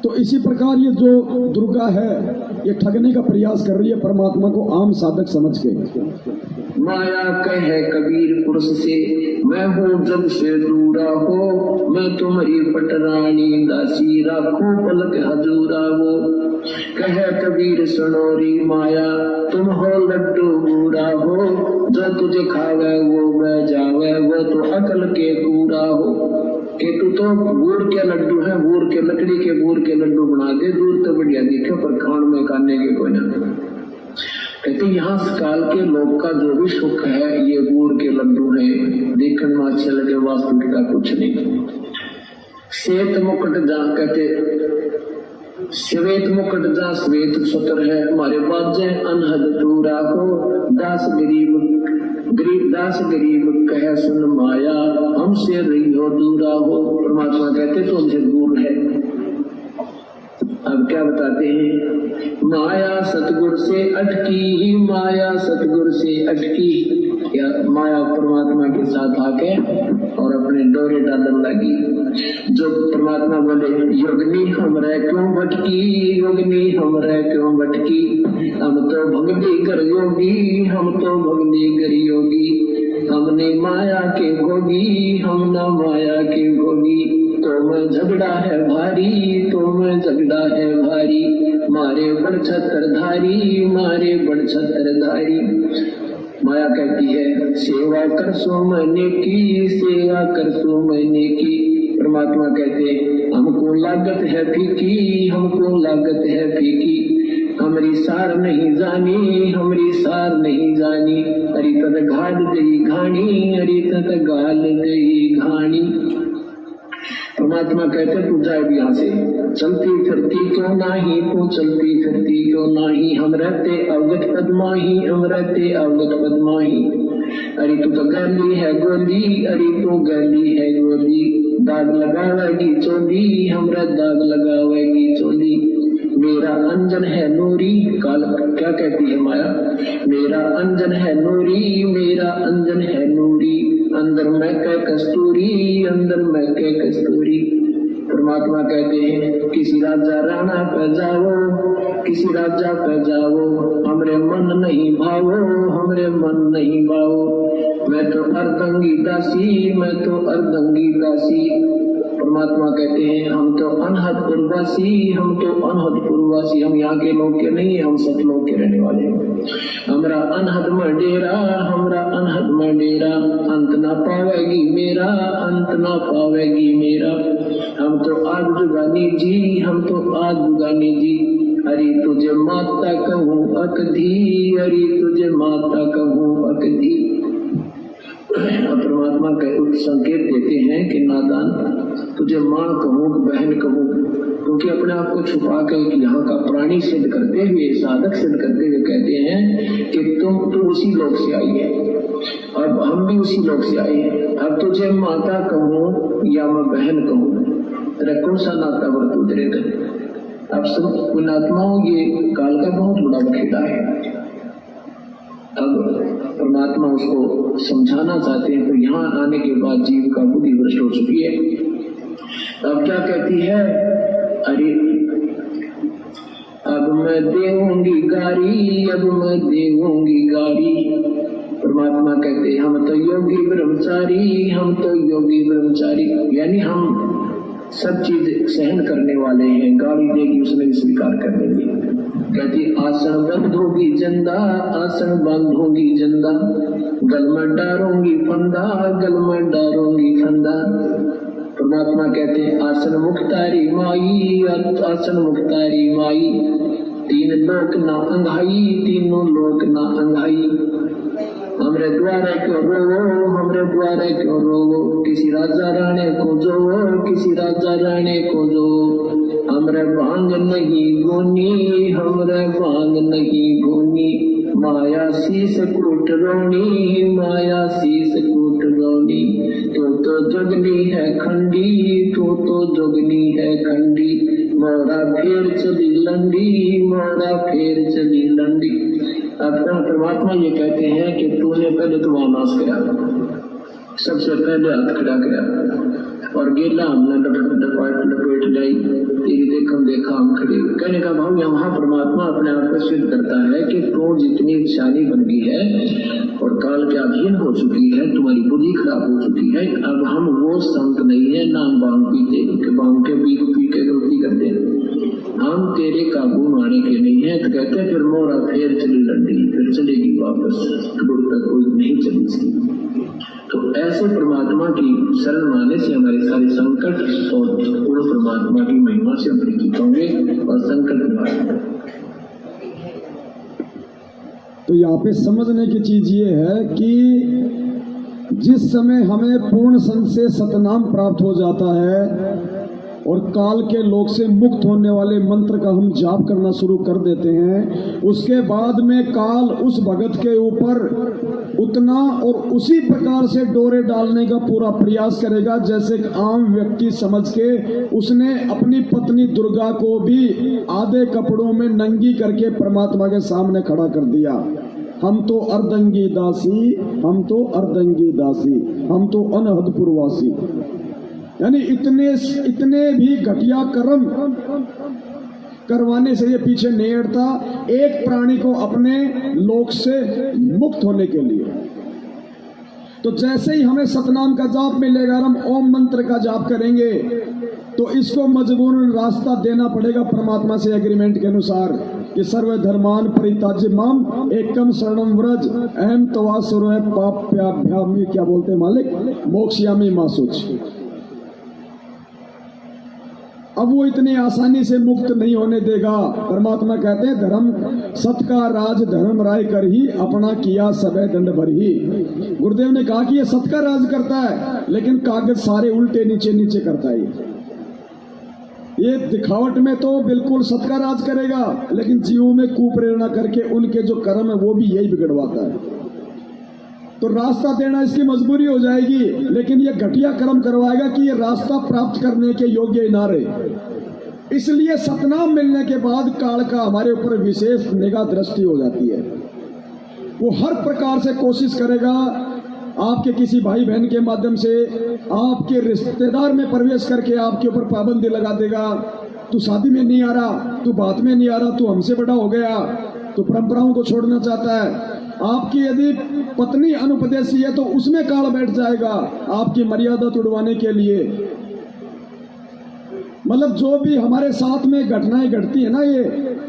तो इसी प्रकार ये जो दुर्गा है ये ठगने का प्रयास कर रही है परमात्मा को आम साधक समझ के। माया कहे कबीर पुरुष से, मैं हूँ जब से दूरा हो, मैं तुम्हारी पटरानी दासी राखूं पलक हजूरा हो। कहे कबीर सुनोरी माया, तुम हो लड्डू बूढ़ा हो, जो तुझे खावे वो बह जावे, वो तो अकल के कूड़ा हो। कि तू तो गुड़ के लड्डू है, गुड़ के लकड़ी के गुड़ के लड्डू बना दे, दूर तो बढ़िया दिखे पर खान में खाने के कोई ना। कहते यहाँ काल के लोग का जो भी सुख है ये गुड़ के लड्डू है, देखने में अच्छे लगे, वास्तविकता कुछ नहीं। श्वेत मुकुट जहाँ कहते श्वेत मुकुट जहाँ श्वेत सुतर है, हमारे बाजे अनहद दूरा हो, दास गरीब कहे सुन माया, हमसे रही हो दूरा हो। परमात्मा कहते तो हमसे दूर है। अब क्या बताते हैं, माया सतगुर से अटकी, माया सतगुर से अटकी। या माया परमात्मा के साथ आके और अपने डोरे डालने लगी। जो परमात्मा बोले योगनी हमरे क्यों भटकी, योगनी हमरे क्यों भटकी, हम तो भगनी कर योगी, हम तो भगनी कर योगी, हमने माया के भोगी, हम न माया के भोगी। तो मैं झगड़ा है भारी, तो मैं झगड़ा है भारी, मारे बड़ छत्रधारी, मारे बड़ छत्रधारी। माया कहती है सेवा कर सो मैंने की, सेवा कर सो मैंने की। परमात्मा कहते हमको लागत है फीकी, हमको लागत है फीकी, हमारी सार नहीं जानी, हमारी सार नहीं जानी। अरे तत घाल गई घानी, अरे तत गाल गई घानी। परमात्मा कहते तू जाए भी यहाँ से, चलती फिरती क्यों नाही, तू चलती फिरती क्यों नाही, हम रहते अवगत पद्माही, हम रहते अवगत पद्माही। अरे तू तो गली है गोली, अरे तू गली है गोली, दाग लगावेगी चोली, हमरा दाग लगावेगी चोली। मेरा अंजन है नूरी, काल क्या कहती है माया, मेरा अंजन है नूरी, मेरा अंजन है नूरी, अंदर मैं कह कस्तूरी, अंदर मैं कह कस्तूरी। परमात्मा कहते हैं किसी राजा राणा पे जाओ, किसी राजा पे जाओ, हमरे मन नहीं भावो, हमरे मन नहीं भावो, मैं तो अर्धंगी दासी, मैं तो अर्धंगी दासी। परमात्मा कहते हैं हम तो अनहदपुरवासी, हम तो अनहदपुरवासी, हम यहाँ के लोग के नहीं, हम सतलोक के रहने वाले हैं। हमरा अनहद में डेरा, हमरा अनहद में डेरा, अंत ना पावेगी मेरा, अंत ना पावेगी मेरा। हम तो आग जुगानी जी, हम तो आग जुगानी जी। अरे तुझे माता कहूँ अकधी, अरे तुझे माता कहूँ अकधी। परमात्मा के संकेत देते हैं कि नादान तुझे माँ कहूँ बहन कहूँ, क्योंकि अपने आप को छुपा कर यहाँ का प्राणी सिद्ध करते हुए, साधक सिद्ध करते हुए कहते हैं कि तू उसी लोक से आई है, अब हम भी उसी लोक से आए हैं। अब तुझे माता कहूँ या मैं बहन कहूँ, तेरा कौन सा नाता बरतू तेरे तक। अब सब पुण्यात्माओं ये काल का बहुत बड़ा बखेड़ा है। अब परमात्मा उसको समझाना चाहते हैं, तो यहाँ आने के बाद जीव का बुद्धि भ्रष्ट हो चुकी है। अब क्या कहती है, अरे अब मैं देऊंगी गारी, अब मैं देऊंगी गारी। परमात्मा कहते हम तो योगी ब्रह्मचारी, हम तो योगी ब्रह्मचारी, यानी हम सब चीज सहन करने वाले हैं। गाली देगी उसने भी स्वीकार कर लेगी। कहती आसन बंधोगी जंदा, आसन बंधोगी जंदा, गल में डारूंगी फंदा, गल में डारूंगी फंदा। परमात्मा कहते हैं आसन मुख्तारी माई, आसन मुख्तारी माई, तीन लोक ना अंघाई, तीनों लोक ना अंघाई। हम हमरे द्वारे क्यों रोवो, हमरे द्वारे क्यों रोवो, किसी राजा राणे को जोवो, किसी राजा राणे को जो। हमरे भांग नहीं गोनी, हमरे भांग नहीं गोनी, माया शीस कूट रोनी, माया शीस कूट रोनी। तो जोगनी है खंडी, तो जोगनी है खंडी, मोरा फेर चली लंडी, मोरा फेर चली लंडी। अपना परमात्मा ये कहते हैं कि तूने पहले तो वहां नाश किया, सबसे पहले हाथ खड़ा किया और गेला हमने लपेट लाई, तेरी देखा हम खड़े। कहने का भाव यहाँ परमात्मा अपने आप को सिद्ध करता है कि तू जितनी शानी बन गई है और काल के अधीन हो चुकी है, तुम्हारी बुद्धि खराब हो चुकी है। अब हम वो संत नहीं है, ना हम बांग पीते, बांग के पी के गलती करते हैं, हम तेरे काबू आने के नहीं है। तो कहते हैं फिर मोरा फेर चली लंडी, फिर चलेगी वापस, गुरु तक कोई नहीं चली। तो ऐसे परमात्मा की शरण माने से हमारे सारे संकट और गुरु परमात्मा की महिमा से परिचित होंगे और संकट निवारण। तो यहाँ पे समझने की चीज ये है कि जिस समय हमें पूर्ण संग से सतनाम प्राप्त हो जाता है और काल के लोक से मुक्त होने वाले मंत्र का हम जाप करना शुरू कर देते हैं, उसके बाद में काल उस भगत के ऊपर उतना और उसी प्रकार से डोरे डालने का पूरा प्रयास करेगा जैसे एक आम व्यक्ति समझ के उसने अपनी पत्नी दुर्गा को भी आधे कपड़ों में नंगी करके परमात्मा के सामने खड़ा कर दिया। हम तो अर्धंगी दासी, हम तो अर्धंगी दासी, हम तो अनहद पुरवासी। यानी इतने भी घटिया कर्म करवाने से ये पीछे नहीं हटता एक प्राणी को अपने लोक से मुक्त होने के लिए। तो जैसे ही हमें सतनाम का जाप मिलेगा, हम ओम मंत्र का जाप करेंगे, तो इसको मजबूरन रास्ता देना पड़ेगा परमात्मा से एग्रीमेंट के अनुसार कि सर्व धर्मान परित्याज्य माम एकम शरणम व्रज अहम तवा सुर पाप्याभ्यामी, क्या बोलते हैं मालिक, मोक्षयामी मासुच। अब वो इतनी आसानी से मुक्त नहीं होने देगा। परमात्मा कहते हैं धर्म सत का राज धर्म राय कर ही अपना किया सबे दंड भर ही। गुरुदेव ने कहा कि ये सत का राज करता है लेकिन कागज सारे उल्टे नीचे नीचे करता है। ये दिखावट में तो बिल्कुल सत का राज करेगा लेकिन जीवों में कुप्रेरणा करके उनके जो कर्म है वो भी यही बिगड़वाता है। तो रास्ता देना इसकी मजबूरी हो जाएगी, लेकिन ये घटिया कर्म करवाएगा कि ये रास्ता प्राप्त करने के योग्य ना रहे। इसलिए सतनाम मिलने के बाद काल का हमारे ऊपर विशेष निगाह दृष्टि हो जाती है। वो हर प्रकार से कोशिश करेगा आपके किसी भाई बहन के माध्यम से, आपके रिश्तेदार में प्रवेश करके आपके ऊपर पाबंदी लगा देगा। तू शादी में नहीं आ रहा, तू बात में नहीं आ रहा, तू हमसे बड़ा हो गया, तू परंपराओं को छोड़ना चाहता है। आपकी यदि पत्नी अनुपदेशी है तो उसमें काल बैठ जाएगा आपकी मर्यादा तोड़वाने के लिए। मतलब जो भी हमारे साथ में घटनाएं घटती है ना,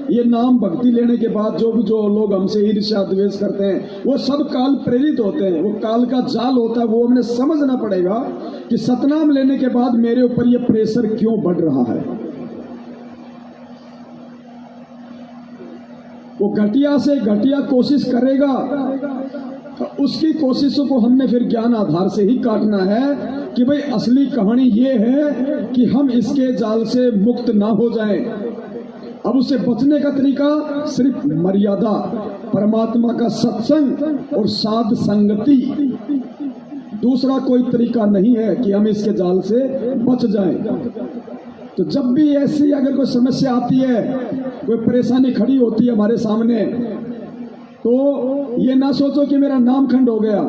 ये नाम भक्ति लेने के बाद जो लोग हमसे ईर्ष्या द्वेष करते हैं वो सब काल प्रेरित होते हैं, वो काल का जाल होता है। वो हमें समझना पड़ेगा कि सतनाम लेने के बाद मेरे ऊपर ये प्रेशर क्यों बढ़ रहा है। वो घटिया से घटिया कोशिश करेगा, तो उसकी कोशिशों को हमने फिर ज्ञान आधार से ही काटना है कि भाई असली कहानी ये है कि हम इसके जाल से मुक्त ना हो जाएं। अब उससे बचने का तरीका सिर्फ मर्यादा, परमात्मा का सत्संग और साध संगति, दूसरा कोई तरीका नहीं है कि हम इसके जाल से बच जाएं। तो जब भी ऐसी अगर कोई समस्या आती है, कोई परेशानी खड़ी होती है हमारे सामने, तो ये ना सोचो कि मेरा नाम खंड हो गया,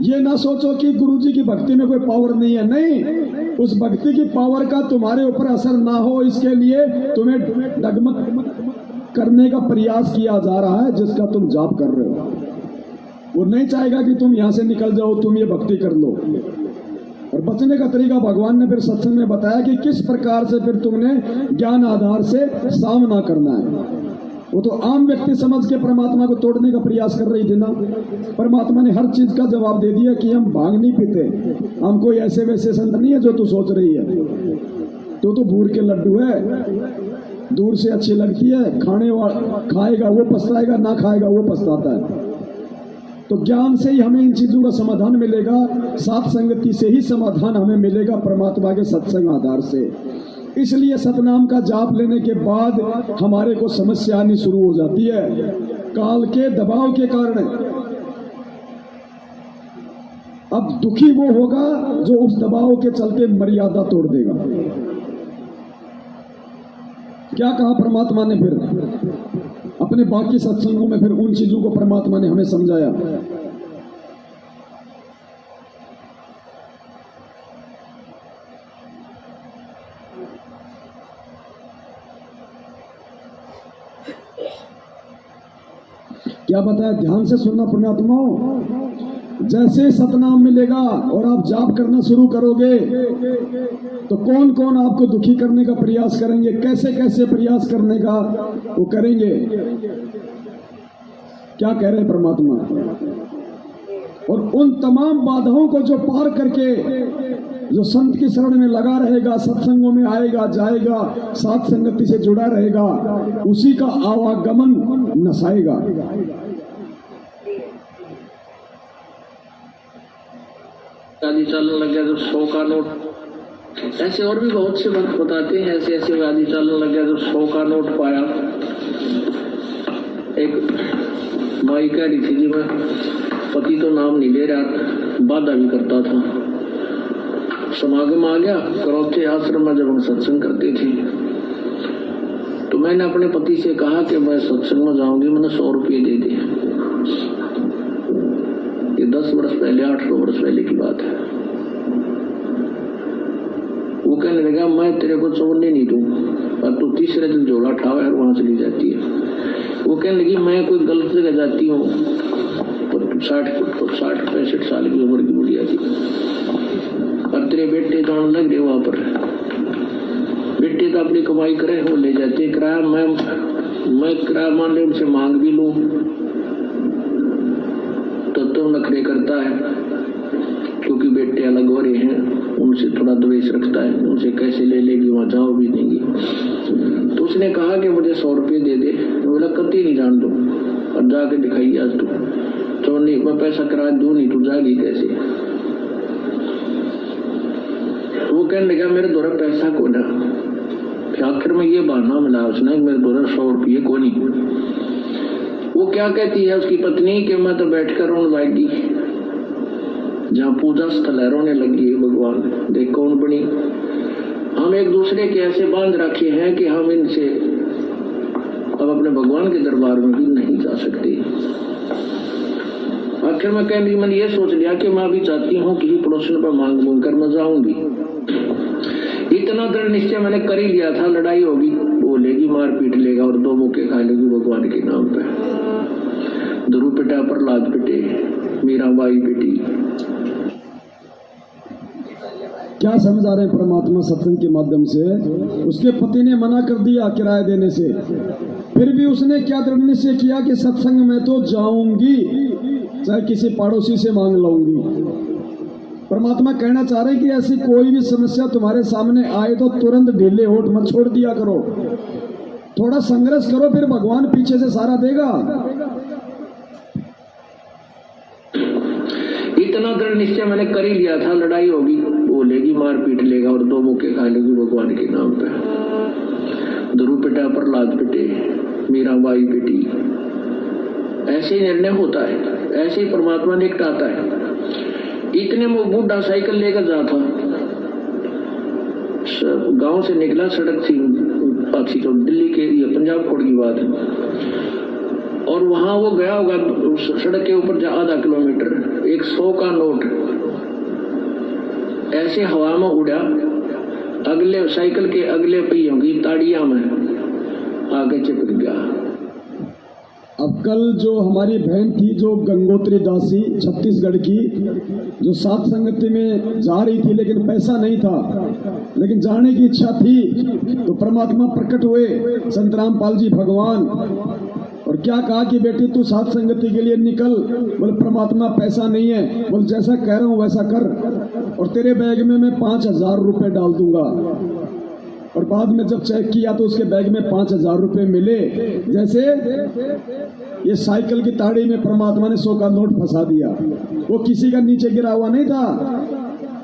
ये ना सोचो कि गुरुजी की भक्ति में कोई पावर नहीं है। नहीं, उस भक्ति की पावर का तुम्हारे ऊपर असर ना हो इसके लिए तुम्हें डगमग करने का प्रयास किया जा रहा है, जिसका तुम जाप कर रहे हो। वो नहीं चाहेगा कि तुम यहां से निकल जाओ, तुम ये भक्ति कर लो। और बचने का तरीका भगवान ने फिर सत्संग में बताया कि किस प्रकार से फिर तुमने ज्ञान आधार से सामना करना है। वो तो आम व्यक्ति समझ के परमात्मा को तोड़ने का प्रयास कर रही थी ना। परमात्मा ने हर चीज का जवाब दे दिया कि हम भांग नहीं पीते, हम कोई ऐसे वैसे संत नहीं है जो तू सोच रही है। तो भूर के लड्डू है, दूर से अच्छी लगती है, खाएगा वो पछताएगा, ना खाएगा वो पछताता है। तो ज्ञान से ही हमें इन चीजों का समाधान मिलेगा, साथ संगति से ही समाधान हमें मिलेगा परमात्मा के सत्संग आधार से। इसलिए सतनाम का जाप लेने के बाद हमारे को समस्या आनी शुरू हो जाती है काल के दबाव के कारण। अब दुखी वो होगा जो उस दबाव के चलते मर्यादा तोड़ देगा। क्या कहा परमात्मा ने फिर अपने बाकी सत्संगों में, फिर उन चीजों को परमात्मा ने हमें समझाया। क्या बताया? ध्यान से सुनना पुण्यात्माओं। जैसे सतनाम मिलेगा और आप जाप करना शुरू करोगे तो कौन कौन आपको दुखी करने का प्रयास करेंगे, कैसे कैसे प्रयास करने का वो करेंगे। क्या कह रहे हैं परमात्मा? और उन तमाम बाधाओं को जो पार करके जो संत की शरण में लगा रहेगा, सत्संगों में आएगा जाएगा, साथ संगति से जुड़ा रहेगा, उसी का आवागमन नसाएगा। आदि चलन लग गया तो 100 का नोट, ऐसे और भी बहुत से बात बताते हैं। ऐसे ऐसे आदि चलन लग गया तो 100 का नोट पाया। एक माई कह रही थी जी मैं पति तो नाम नहीं ले रहा, बाधा भी करता था। समागम आ गया करौथे आश्रम में, जब हम सत्संग करते थे तो मैंने अपने पति से कहा कि मैं सत्संग में जाऊंगी, मैंने 100 रुपये दे दिए। ये 10 वर्ष पहले, 8 वर्ष पहले की बात है। वो कहने लगा मैं तेरे को छोड़ने नहीं दूंगा, और तू तीसरे दिन झोला उठावे और वहां चली जाती है। वो कहने लगी मैं कोई गलत जगह जाती हूँ, 60-65 साल की उम्र की बुढ़िया थी, और तेरे बेटे जान लग गए वहां पर। बेटे तो अपनी कमाई करे, वो ले जाते किराया। मैं किराया मान ले उनसे मांग भी लूं तो नखरे करता है, क्योंकि बेटे अलग हो रहे हैं, उनसे थोड़ा द्वेष रखता है, उनसे कैसे ले लेगी, वहां जाओ भी देंगी। तो उसने कहा कि मुझे 100 रुपये दे दे। बोला कति नहीं जान दो, और जाके दिखाई आज तो नहीं, मैं पैसा किराया दूं नहीं, तू जाएगी कैसे? वो कहने लगा मेरे द्वारा पैसा को ना। फिर आखिर में ये बहाना मिला उसने, मेरे द्वारा 100 रुपये को नहीं। वो क्या कहती है उसकी पत्नी कि मैं तो बैठकर रोने लगी, जहाँ पूजा स्थल है रोने लगी है भगवान, देख कौन बनी। हम एक दूसरे के ऐसे बांध रखे हैं कि हम इनसे अब अपने भगवान के दरबार में भी नहीं जा सकते। आखिर में कहने मैंने ये सोच लिया कि मैं अभी चाहती हूँ कि पड़ोसन पर मांग मांग कर मैं जाऊंगी। इतना दृढ़ निश्चय मैंने कर ही लिया था, लड़ाई होगी, बोलेगी, मार पीट लेगा और 2 मुक्के खा लेगी भगवान के नाम पे। ध्रुव पिटा, प्रहलाद पिटे, मीराबाई पिटी। क्या समझा रहे हैं परमात्मा सत्संग के माध्यम से? उसके पति ने मना कर दिया किराया देने से, फिर भी उसने क्या दृढ़ निश्चय किया कि सत्संग में तो जाऊंगी, चाहे किसी पड़ोसी से मांग लाऊंगी। परमात्मा कहना चाह रहे कि ऐसी कोई भी समस्या तुम्हारे सामने आए तो तुरंत ढीले होठ मत छोड़ दिया करो, थोड़ा संघर्ष करो, फिर भगवान पीछे से सारा देगा। इतना दृढ़ निश्चय मैंने कर ही लिया था, लड़ाई होगी, बोलेगी, मार पीट लेगा और 2 मुक्के खा लेगी भगवान के नाम पे। ध्रुव पिटा, प्रहलाद पिटे, मीराबाई पिटी। ऐसे ही निर्णय होता है, ऐसे ही परमात्मा निकटाता है। इतने में बूढ़ा साइकिल लेकर जाता, गांव से निकला, सड़क थी अच्छी, तो दिल्ली के, ये पंजाब कोड की बात है, और वहां वो गया होगा सड़क के ऊपर आधा किलोमीटर, एक 100 का नोट ऐसे हवा में उड़ा, अगले साइकिल के अगले पहियों की ताड़िया में आगे चिपक गया। अब कल जो हमारी बहन थी, जो गंगोत्री दासी छत्तीसगढ़ की, जो साथ संगति में जा रही थी लेकिन पैसा नहीं था, लेकिन जाने की इच्छा थी, तो परमात्मा प्रकट हुए संत रामपाल जी भगवान, और क्या कहा कि बेटी तू साथ संगति के लिए निकल। बोले परमात्मा पैसा नहीं है, बोले जैसा कह रहा हूं वैसा कर, और तेरे बैग में मैं 5000 रुपए डाल दूंगा। और बाद में जब चेक किया तो उसके बैग में 5,000 रुपए मिले। जैसे ये साइकिल की ताड़ी में परमात्मा ने 100 का नोट फंसा दिया। वो किसी का नीचे गिरा हुआ नहीं था,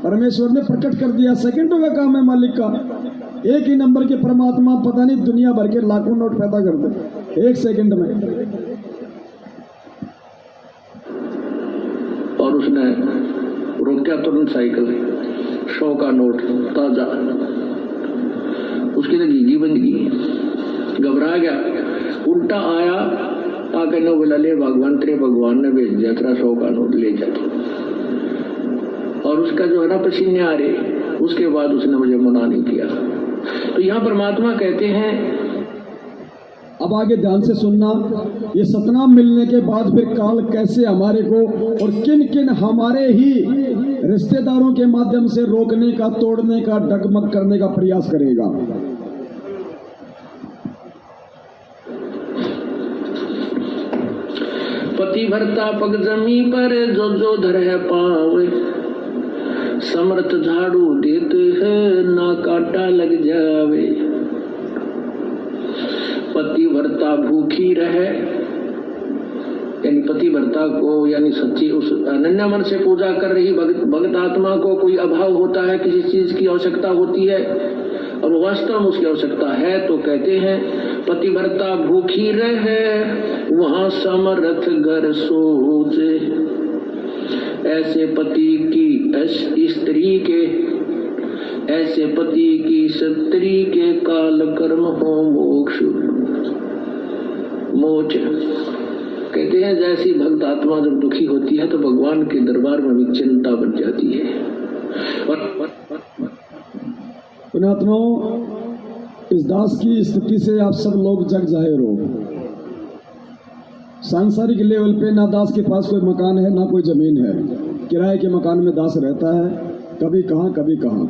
परमेश्वर ने प्रकट कर दिया। सेकंडों का काम है मालिक का। एक ही नंबर के परमात्मा पता नहीं दुनिया भर के लाखों नोट पैदा कर दे 1 सेकंड में। और उसने रोका तुरंत साइकिल, 100 का नोट ताजा, उसकी तो घीघी बन गई, घबरा गया, उल्टा आया, आके न बोला ले भगवान तेरे भगवान ने भेज दिया, तेरा 100 का नोट ले जाते। और उसका जो है ना पसीने आ रहे, उसके बाद उसने मुझे मना नहीं किया। तो यहाँ परमात्मा कहते हैं, अब आगे ध्यान से सुनना, ये सतनाम मिलने के बाद फिर काल कैसे हमारे को और किन किन हमारे ही रिश्तेदारों के माध्यम से रोकने का, तोड़ने का, डगमग करने का प्रयास करेगा। पति भरता पग जमी पर जो धर है पाँव, समर्थ झाड़ू देते हैं ना काटा लग जावे। पति भरता भूखी रहे, यानी पति भरता को, यानी सच्ची उस अनन्य मन से पूजा कर रही भगत आत्मा को कोई अभाव होता है, किसी चीज की आवश्यकता होती है और वास्तव में उसकी आवश्यकता है, तो कहते हैं पति भरता भूखी रहे वहां समर्थ घर सोचे। ऐसे पति की स्त्री के, ऐसे पति की स्त्री के काल कर्म हो मोक्ष मोच। कहते हैं जैसी भक्त आत्मा जब दुखी होती है तो भगवान के दरबार में भी चिंता बन जाती है। पुण्यात्माओं, इस दास की स्थिति से आप सब लोग जग जाहिर हो। सांसारिक लेवल पे ना दास के पास कोई मकान है, ना कोई जमीन है। किराए के मकान में दास रहता है, कभी कहाँ कभी कहाँ।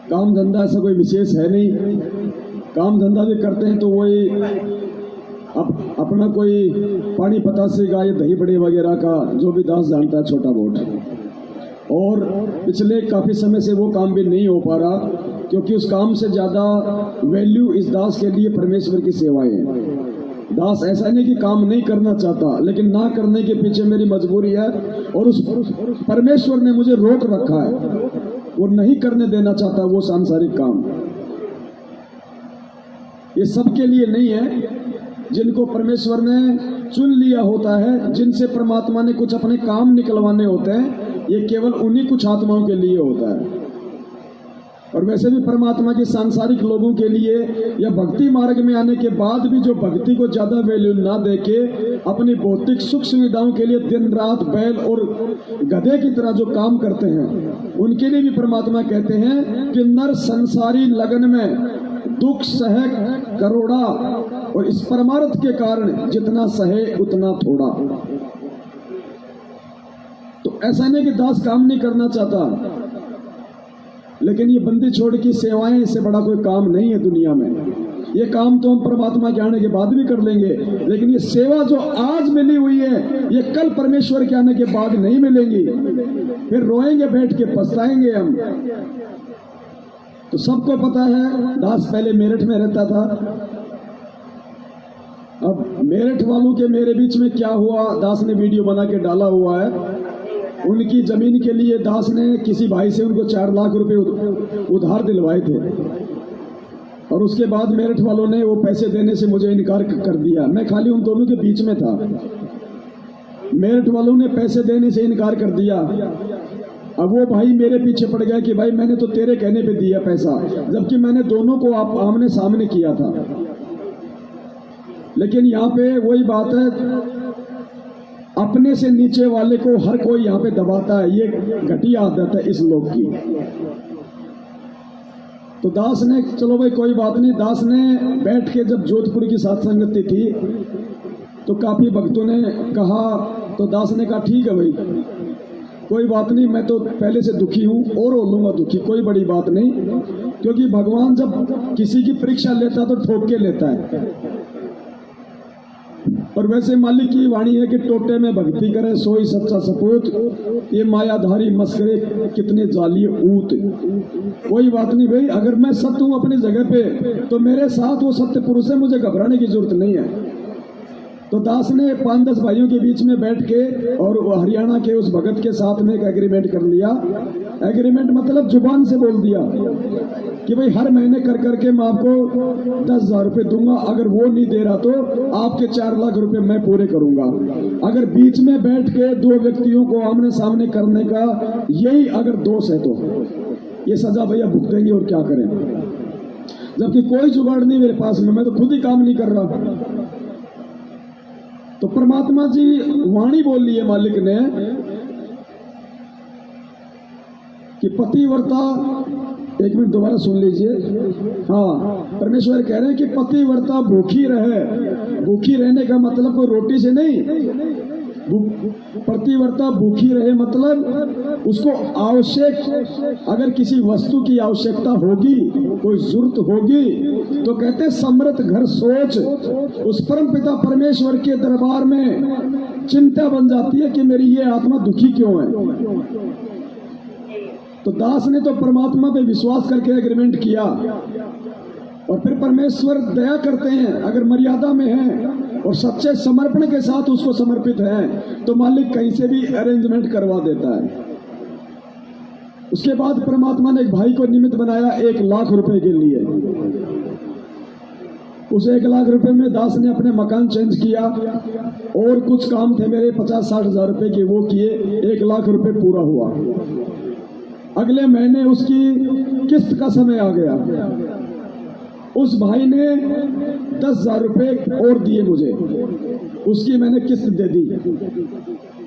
काम धंधा ऐसा कोई विशेष है नहीं। काम धंधा भी करते हैं तो वही अपना कोई पानी पतासे का या दही बड़े वगैरह का जो भी दास जानता है छोटा बहुत। और पिछले काफी समय से वो काम भी नहीं हो पा रहा, क्योंकि उस काम से ज्यादा वैल्यू इस दास के लिए परमेश्वर की सेवाएं है। दास ऐसा नहीं कि काम नहीं करना चाहता, लेकिन ना करने के पीछे मेरी मजबूरी है और उस परमेश्वर ने मुझे रोक रखा है, वो नहीं करने देना चाहता वो सांसारिक काम। ये सबके लिए नहीं है। जिनको परमेश्वर ने चुन लिया होता है, जिनसे परमात्मा ने कुछ अपने काम निकलवाने होते हैं, ये केवल उन्हीं कुछ आत्माओं के लिए होता है। और वैसे भी परमात्मा के सांसारिक लोगों के लिए या भक्ति मार्ग में आने के बाद भी जो भक्ति को ज्यादा वैल्यू ना देके अपनी भौतिक सुख सुविधाओं के लिए दिन रात बैल और गधे की तरह जो काम करते हैं, उनके लिए भी परमात्मा कहते हैं कि नर संसारी लगन में दुख सहे करोड़ा, और इस परमार्थ के कारण जितना सहे उतना थोड़ा। तो ऐसा नहीं कि दास काम नहीं करना चाहता, लेकिन ये बंदी छोड़ की सेवाएं, इससे बड़ा कोई काम नहीं है दुनिया में। ये काम तो हम परमात्मा के आने के बाद भी कर लेंगे, लेकिन ये सेवा जो आज मिली हुई है, ये कल परमेश्वर के आने के बाद नहीं मिलेंगी। फिर रोएंगे बैठ के, पछताएंगे हम। तो सबको पता है दास पहले मेरठ में रहता था। अब मेरठ वालों के मेरे बीच में क्या हुआ, दास ने वीडियो बना के डाला हुआ है। उनकी जमीन के लिए दास ने किसी भाई से उनको 4 लाख रुपए उधार दिलवाए थे, और उसके बाद मेरठ वालों ने वो पैसे देने से मुझे इनकार कर दिया। मैं खाली उन दोनों के बीच में था। मेरठ वालों ने पैसे देने से इनकार कर दिया। अब वो भाई मेरे पीछे पड़ गया कि भाई मैंने तो तेरे कहने पे दिया पैसा, जबकि मैंने दोनों को आमने सामने किया था। लेकिन यहाँ पे वही बात है, अपने से नीचे वाले को हर कोई यहाँ पे दबाता है। ये घटिया आदत है इस लोग की। तो दास ने, चलो भाई कोई बात नहीं, दास ने बैठ के जब जोधपुर की सत्संगति थी तो काफी भक्तों ने कहा, तो दास ने कहा ठीक है भाई, कोई बात नहीं, मैं तो पहले से दुखी हूं और हो लूंगा दुखी, कोई बड़ी बात नहीं। क्योंकि भगवान जब किसी की परीक्षा लेता तो ठोक के लेता है। और वैसे मालिक की वाणी है कि टोटे में भक्ति करे सोई सच्चा सपूत, ये मायाधारी मस्करे कितने जाली ऊत। कोई बात नहीं भाई, अगर मैं सत्य हूं अपनी जगह पे तो मेरे साथ वो सत्य पुरुष है, मुझे घबराने की जरूरत नहीं है। तो दास ने 5-10 भाइयों के बीच में बैठ के और हरियाणा के उस भगत के साथ में एक एग्रीमेंट कर लिया। एग्रीमेंट मतलब जुबान से बोल दिया कि भाई हर महीने कर करके मैं आपको 10,000 रुपये दूंगा, अगर वो नहीं दे रहा तो आपके 4 लाख रुपए मैं पूरे करूंगा। अगर बीच में बैठ के 2 व्यक्तियों को आमने सामने करने का यही अगर दोष है तो ये सजा भैया भुगतेंगे और क्या करें, जबकि कोई जुगाड़ नहीं मेरे पास में, मैं तो खुद ही काम नहीं कर रहा। तो परमात्मा जी वाणी बोल ली है मालिक ने कि पतिव्रता, एक मिनट दोबारा सुन लीजिए। हाँ, परमेश्वर कह रहे हैं कि पतिव्रता भूखी रहे। भूखी रहने का मतलब कोई रोटी से नहीं, पतिव्रता भूखी रहे मतलब उसको आवश्यक, अगर किसी वस्तु की आवश्यकता होगी, कोई जरूरत होगी तो कहते समृत घर सोच, उस परम पिता परमेश्वर के दरबार में चिंता बन जाती है कि मेरी ये आत्मा दुखी क्यों है। तो दास ने तो परमात्मा पे विश्वास करके एग्रीमेंट किया और फिर परमेश्वर दया करते हैं, अगर मर्यादा में है और सच्चे समर्पण के साथ उसको समर्पित है तो मालिक कहीं से भी अरेंजमेंट करवा देता है। उसके बाद परमात्मा ने एक भाई को निमित्त बनाया 1 लाख रुपए के लिए। उस 1 लाख रुपए में दास ने अपने मकान चेंज किया और कुछ काम थे मेरे 50-60 हजार रुपए के, वो किए। 1 लाख रुपए पूरा हुआ। अगले महीने उसकी किस्त का समय आ गया। उस भाई ने 10,000 रुपए और दिए मुझे, उसकी मैंने किस्त दे दी।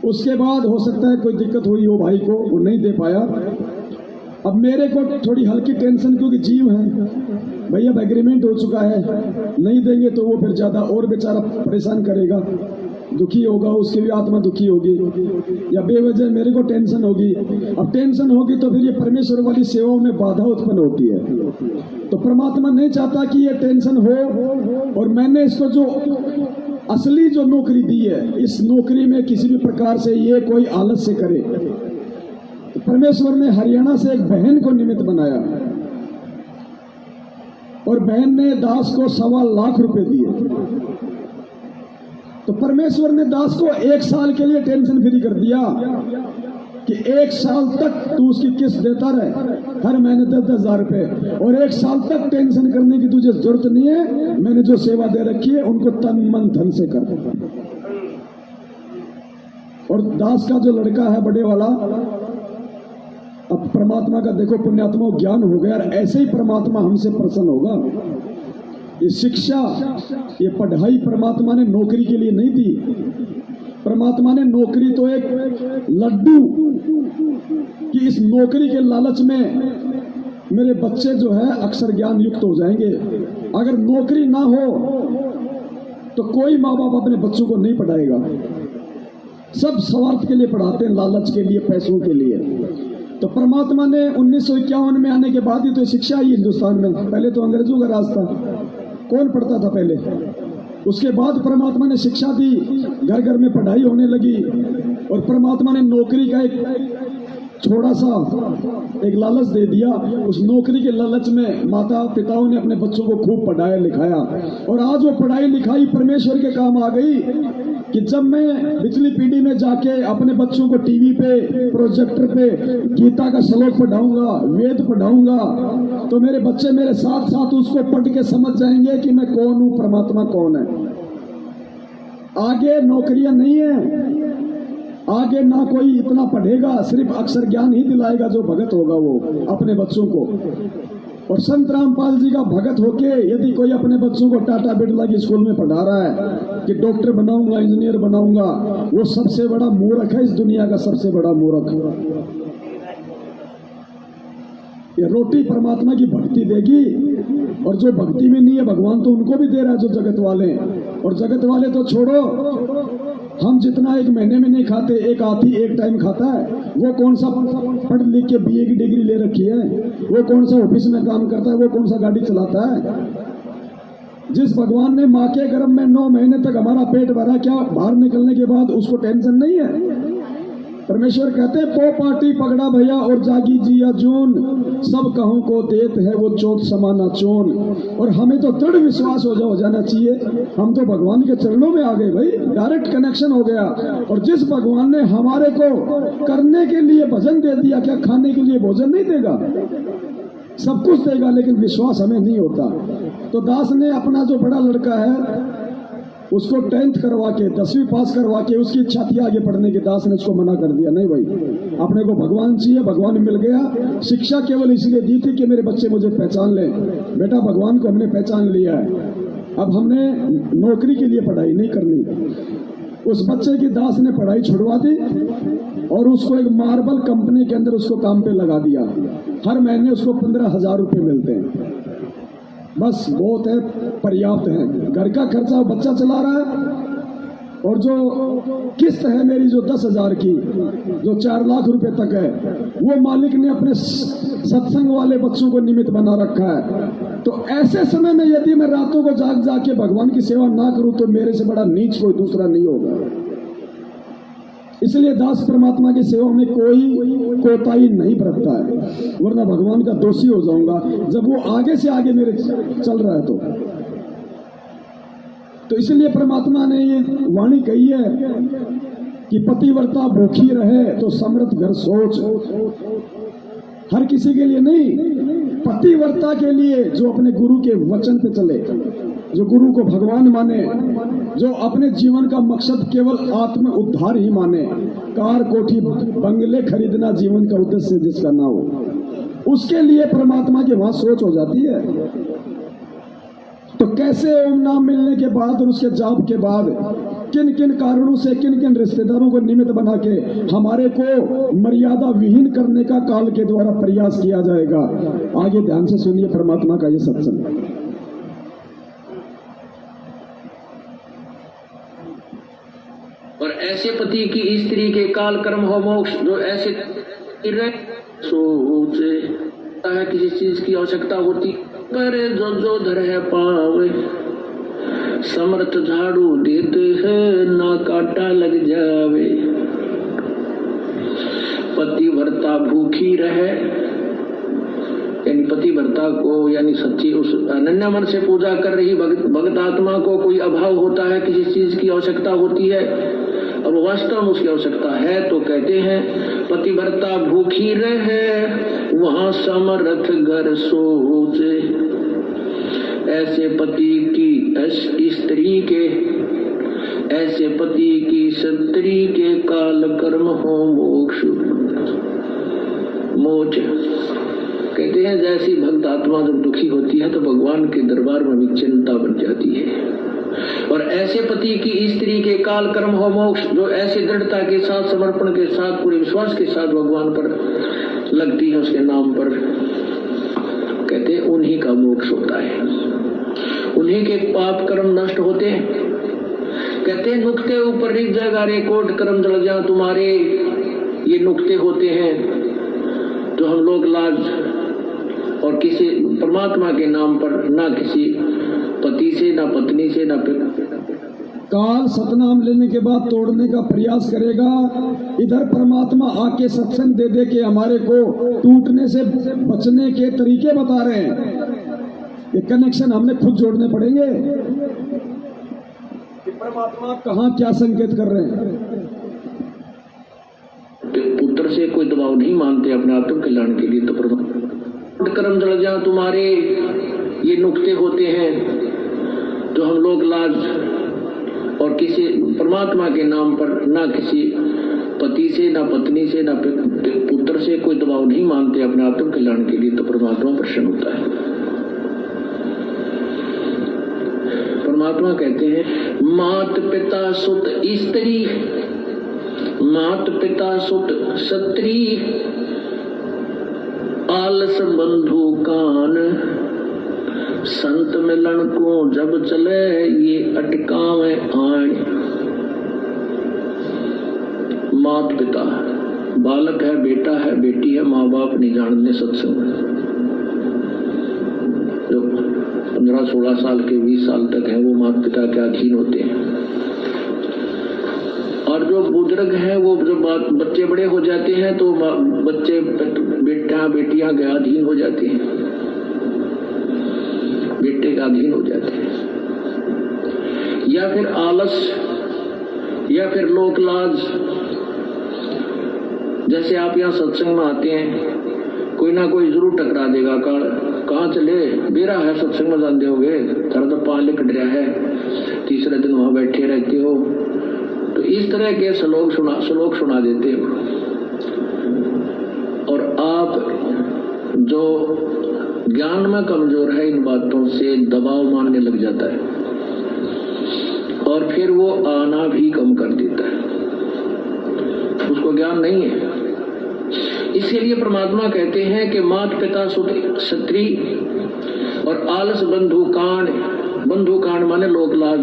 उसके बाद हो सकता है कोई दिक्कत हुई हो भाई को, वो नहीं दे पाया। अब मेरे को थोड़ी हल्की टेंशन, क्योंकि जीव है भैया, अब एग्रीमेंट हो चुका है, नहीं देंगे तो वो फिर ज्यादा और बेचारा परेशान करेगा, दुखी होगा, उसकी भी आत्मा दुखी होगी, या बेवजह मेरे को टेंशन होगी। अब टेंशन होगी तो फिर ये परमेश्वर वाली सेवाओं में बाधा उत्पन्न होती है। तो परमात्मा नहीं चाहता कि ये टेंशन हो, और मैंने इसको जो असली जो नौकरी दी है, इस नौकरी में किसी भी प्रकार से ये कोई आलस से करे। तो परमेश्वर ने हरियाणा से एक बहन को निमित्त बनाया और बहन ने दास को 1.25 लाख रुपए दिए। तो परमेश्वर ने दास को 1 साल के लिए टेंशन फ्री कर दिया कि 1 साल तक तू उसकी किस्त देता रहे, हर महीने 10-10 हजार रुपए, और 1 साल तक टेंशन करने की तुझे जरूरत नहीं है। मैंने जो सेवा दे रखी है उनको तन मन धन से कर। और दास का जो लड़का है बड़े वाला, अब परमात्मा का देखो पुण्यात्मा ज्ञान हो गया, ऐसे ही परमात्मा हमसे प्रसन्न होगा। ये शिक्षा, ये पढ़ाई परमात्मा ने नौकरी के लिए नहीं दी। परमात्मा ने नौकरी तो एक लड्डू कि इस नौकरी के लालच में मेरे बच्चे जो है अक्षर ज्ञान युक्त हो जाएंगे। अगर नौकरी ना हो तो कोई माँ बाप अपने बच्चों को नहीं पढ़ाएगा। सब स्वार्थ के लिए पढ़ाते हैं, लालच के लिए, पैसों के लिए। तो परमात्मा ने 1951 में आने के बाद ही तो शिक्षा आई हिंदुस्तान में। पहले तो अंग्रेजों का राज था, कौन पढ़ता था पहले। उसके बाद परमात्मा ने शिक्षा दी, घर घर में पढ़ाई होने लगी, और परमात्मा ने नौकरी का एक छोटा सा एक लालच दे दिया। उस नौकरी के लालच में माता पिताओं ने अपने बच्चों को खूब पढ़ाया लिखाया, और आज वो पढ़ाई लिखाई परमेश्वर के काम आ गई कि जब मैं पिछली पीढ़ी में जाके अपने बच्चों को टीवी पे, प्रोजेक्टर पे गीता का श्लोक पढ़ाऊंगा, वेद पढ़ाऊंगा, तो मेरे बच्चे मेरे साथ साथ उसको पढ़ के समझ जाएंगे कि मैं कौन हूं, परमात्मा कौन है। आगे नौकरियां नहीं है, आगे ना कोई इतना पढ़ेगा, सिर्फ अक्षर ज्ञान ही दिलाएगा जो भगत होगा वो अपने बच्चों को। और संत रामपाल जी का भगत होके यदि कोई अपने बच्चों को टाटा बिरला की स्कूल में पढ़ा रहा है कि डॉक्टर बनाऊंगा, इंजीनियर बनाऊंगा, वो सबसे बड़ा मूर्ख है, इस दुनिया का सबसे बड़ा मूर्ख। ये रोटी परमात्मा की भक्ति देगी, और जो भक्ति में नहीं है भगवान तो उनको भी दे रहा है जो जगत वाले हैं। और जगत वाले तो छोड़ो, हम जितना एक महीने में नहीं खाते, एक हाथी एक टाइम खाता है। वो कौन सा पढ़ लिख के बीए की डिग्री ले रखी है, वो कौन सा ऑफिस में काम करता है, वो कौन सा गाड़ी चलाता है। जिस भगवान ने माँ के गर्भ में 9 महीने तक हमारा पेट भरा, क्या बाहर निकलने के बाद उसको टेंशन नहीं है? परमेश्वर कहते हैं पो पाटी पगड़ा भैया और जागी जिया जून, सब कहूं को देत है वो चोट समाना चोन। और हमें तो दृढ़ विश्वास हो जाना चाहिए, हम तो भगवान के चरणों में आ गए भाई, डायरेक्ट कनेक्शन हो गया। और जिस भगवान ने हमारे को करने के लिए भजन दे दिया, क्या खाने के लिए भोजन नहीं देगा? सब कुछ देगा, लेकिन विश्वास हमें नहीं होता। तो दास ने अपना जो बड़ा लड़का है उसको 10th करवा के 10वीं पास करवा के उसकी इच्छा थी आगे पढ़ने की, दास ने उसको मना कर दिया, नहीं भाई अपने को भगवान चाहिए, भगवान मिल गया। शिक्षा केवल इसलिए दी थी कि मेरे बच्चे मुझे पहचान लें। बेटा भगवान को हमने पहचान लिया है, अब हमने नौकरी के लिए पढ़ाई नहीं करनी। उस बच्चे की दास ने पढ़ाई छुड़वा दी और उसको एक मार्बल कंपनी के अंदर उसको काम पे लगा दिया। हर महीने उसको 15,000 रुपये मिलते हैं, बस बहुत है, पर्याप्त है। घर का खर्चा बच्चा चला रहा है, और जो किस्त है मेरी जो 10,000 की, जो 4 लाख रुपए तक है, वो मालिक ने अपने सत्संग वाले बच्चों को निमित्त बना रखा है। तो ऐसे समय में यदि मैं रातों को जाग के भगवान की सेवा ना करूं तो मेरे से बड़ा नीच कोई दूसरा नहीं होगा। इसलिए दास परमात्मा की सेवा में कोई कोताही नहीं बरतता है, वरना भगवान का दोषी हो जाऊंगा जब वो आगे से आगे मेरे चल रहा है। तो इसलिए परमात्मा ने ये वाणी कही है कि पतिव्रता भूखी रहे तो समृद्ध घर सोच। हर किसी के लिए नहीं, पतिव्रता के लिए जो अपने गुरु के वचन पे चले, जो गुरु को भगवान माने, जो अपने जीवन का मकसद केवल आत्म उद्धार ही माने। कार कोठी बंगले खरीदना जीवन का उद्देश्य जिसका ना हो, उसके लिए परमात्मा की वहां सोच हो जाती है। तो कैसे ओम नाम मिलने के बाद और उसके जाप के बाद किन किन कारणों से किन किन रिश्तेदारों को निमित्त बना के हमारे को मर्यादा विहीन करने का काल के द्वारा प्रयास किया जाएगा। आगे ध्यान से सुनिए परमात्मा का ये सत्संग। और ऐसे पति की स्त्री के काल कर्म हो मोक्ष, जो ऐसे सोचे है किसी चीज की आवश्यकता होती पर जो धर है पावे, समर्थ झाड़ू देते हैं ना काटा लग जावे। पतिव्रता भूखी रहे, यानी पतिव्रता को यानी सच्ची उस अनन्य मन से पूजा कर रही भक्त आत्मा को कोई अभाव होता है, किसी चीज की आवश्यकता होती है और वास्तव में उसकी आवश्यकता है, तो कहते हैं पतिव्रता भूखी रहे वहां समर्थ घर सोचे। ऐसे पति की स्त्री के, ऐसे पति की स्त्री के काल कर्म हो मोक्ष मोच। कहते हैं जैसी भक्त आत्मा जब दुखी होती है तो भगवान के दरबार में विचिन्नता बन जाती है। और ऐसे पति की स्त्री के काल कर्म हो मोक्ष, जो ऐसी दृढ़ता के साथ, समर्पण के साथ, पूरे विश्वास के साथ भगवान पर लगती है, उसके नाम पर, कहते हैं उन्हीं का मोक्ष होता है, उन्हीं के पाप कर्म नष्ट होते हैं। कहते हैं नुक्ते ऊपर लिख जाएगा रे कोट कर्म जल जा तुम्हारे। ये नुक्ते होते हैं जो हम लोग लाज और किसी परमात्मा के नाम पर ना किसी पति से, ना पत्नी से, ना काल सतनाम लेने के बाद तोड़ने का प्रयास करेगा। इधर परमात्मा आके सत्संग दे दे के हमारे को टूटने से बचने के तरीके बता रहे हैं। ये कनेक्शन हमने खुद जोड़ने पड़ेंगे कि परमात्मा कहाँ क्या संकेत कर रहे हैं। पुत्र से कोई दबाव नहीं मानते अपने आत्म कल्याण के लिए, तो परमात्मा कर्म जल जा तुम्हारे। ये नुक्ते होते हैं जो हम लोग लाज और किसी परमात्मा के नाम पर ना किसी पति से, ना पत्नी से, ना पुत्र से कोई दबाव नहीं मानते अपने आत्म कल्याण के लिए, तो परमात्मा प्रसन्न होता है। परमात्मा कहते हैं मात पिता सुत स्त्री, मात पिता सुत सत्री, आलस बंधु कान, संत मिलन को जब चले ये अटकावे आण। मात पिता, बालक है, बेटा है, बेटी है, माँ बाप नहीं जानते सत्संग। जो 15-16 साल के 20 साल तक हैं वो माता पिता के अधीन होते हैं। और जो बुजुर्ग हैं वो जब बच्चे बड़े हो जाते हैं तो बच्चे बेटा बेटियां के अधीन हो जाती हैं, बेटे के अधीन हो जाते हैं, या फिर आलस या फिर लोक लाज। जैसे आप यहाँ सत्संग में आते हैं, कोई ना कोई जरूर टकरा देगा, कहाँ चले बेरा है सत्संग में जानते होगे, तेरा तो पाल कट रहा है, तीसरे दिन वहां बैठे रहते हो। तो इस तरह के श्लोक सुना देते हो और आप जो ज्ञान में कमजोर है इन बातों से दबाव मानने लग जाता है और फिर वो आना भी कम कर देता है, उसको ज्ञान नहीं है। इसीलिए परमात्मा कहते हैं कि मात पिता क्षत्रि और आलस बंधुकांड माने लोक लाज,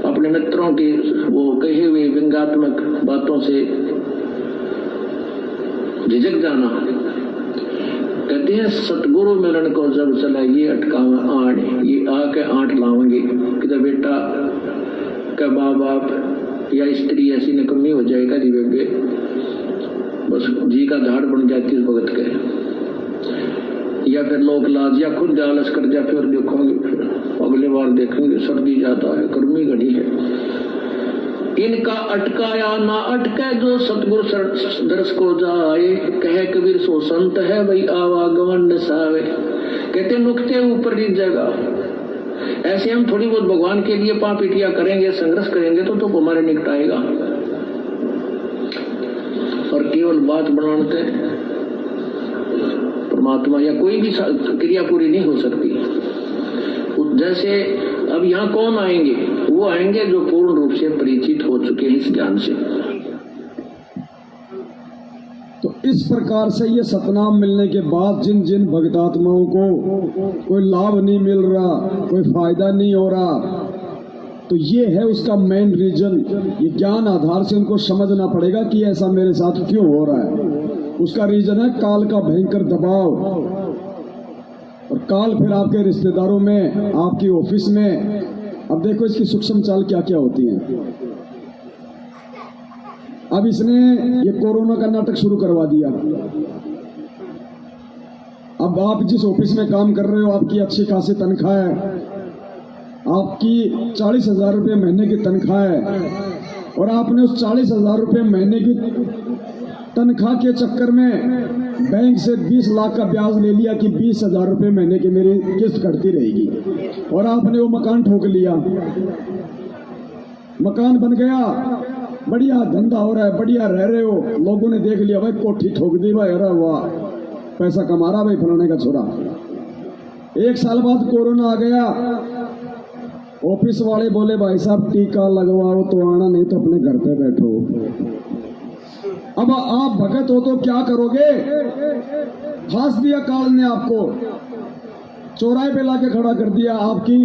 अपने मित्रों के वो कहे हुए व्यंग्यात्मक बातों से झिझक जाना। कहते हैं सतगुरु मिलन को जब चला ये अटकावा आठ, ये आके आठ लावेंगे कि बेटा का माँ बाप या स्त्री ऐसी निकम्मी हो जाएगा जी बेबे, बस जी का झाड़ बन जाती है भगत के, या फिर लोक लाज, या खुद आलस कर जा, फिर देखोगे फिर अगले बार देखेंगे सर्दी ज्यादा है, गर्मी घड़ी है। इनका अटकाया ना अटके जो सतगुरु दर्श को जाए, कहे कबीर सो संत है भाई आवागमन नसावे। कहते नुकते ऊपर रीत जाएगा। ऐसे हम थोड़ी बहुत भगवान के लिए पापिटिया करेंगे, संघर्ष करेंगे तो हमारे निकट आएगा, और केवल बात बनाते हैं परमात्मा या कोई भी क्रिया पूरी नहीं हो सकती। जैसे अब यहाँ कौन आएंगे, वो आएंगे जो पूर्ण रूप से परिचित हो चुके हैं इस ज्ञान से। तो इस प्रकार से ये सतनाम मिलने के बाद जिन जिन भक्तात्माओं को कोई लाभ नहीं मिल रहा, कोई फायदा नहीं हो रहा, तो ये है उसका मेन रीजन। ये ज्ञान आधार से उनको समझना पड़ेगा कि ऐसा मेरे साथ क्यों हो रहा है। उसका रीजन है काल का भयंकर दबाव। और काल फिर आपके रिश्तेदारों में, आपकी ऑफिस में। अब देखो इसकी सूक्ष्म चाल क्या क्या होती है। अब इसने ये कोरोना का नाटक शुरू करवा दिया। अब आप जिस ऑफिस में काम कर रहे हो, आपकी अच्छी खासी तनख्वाह है, आपकी 40,000 रुपये महीने की तनख्वाह है, और आपने उस 40,000 रुपये महीने की तनख्वाह के चक्कर में बैंक से 20 लाख का ब्याज ले लिया कि 20,000 रुपये महीने की मेरी किस्त कटती रहेगी, और आपने वो मकान ठोक लिया। मकान बन गया, बढ़िया धंधा हो रहा है, बढ़िया रह रहे हो, लोगों ने देख लिया भाई कोठी ठोक दी भाई, अरे वाह पैसा कमा रहा भाई फलाने का छोरा। 1 साल बाद कोरोना आ गया, ऑफिस वाले बोले भाई साहब टीका लगवाओ तो आना, नहीं तो अपने घर पे बैठो। अब आप भगत हो तो क्या करोगे? फांस दिया काल ने आपको, चौराहे पे लाके खड़ा कर दिया आपकी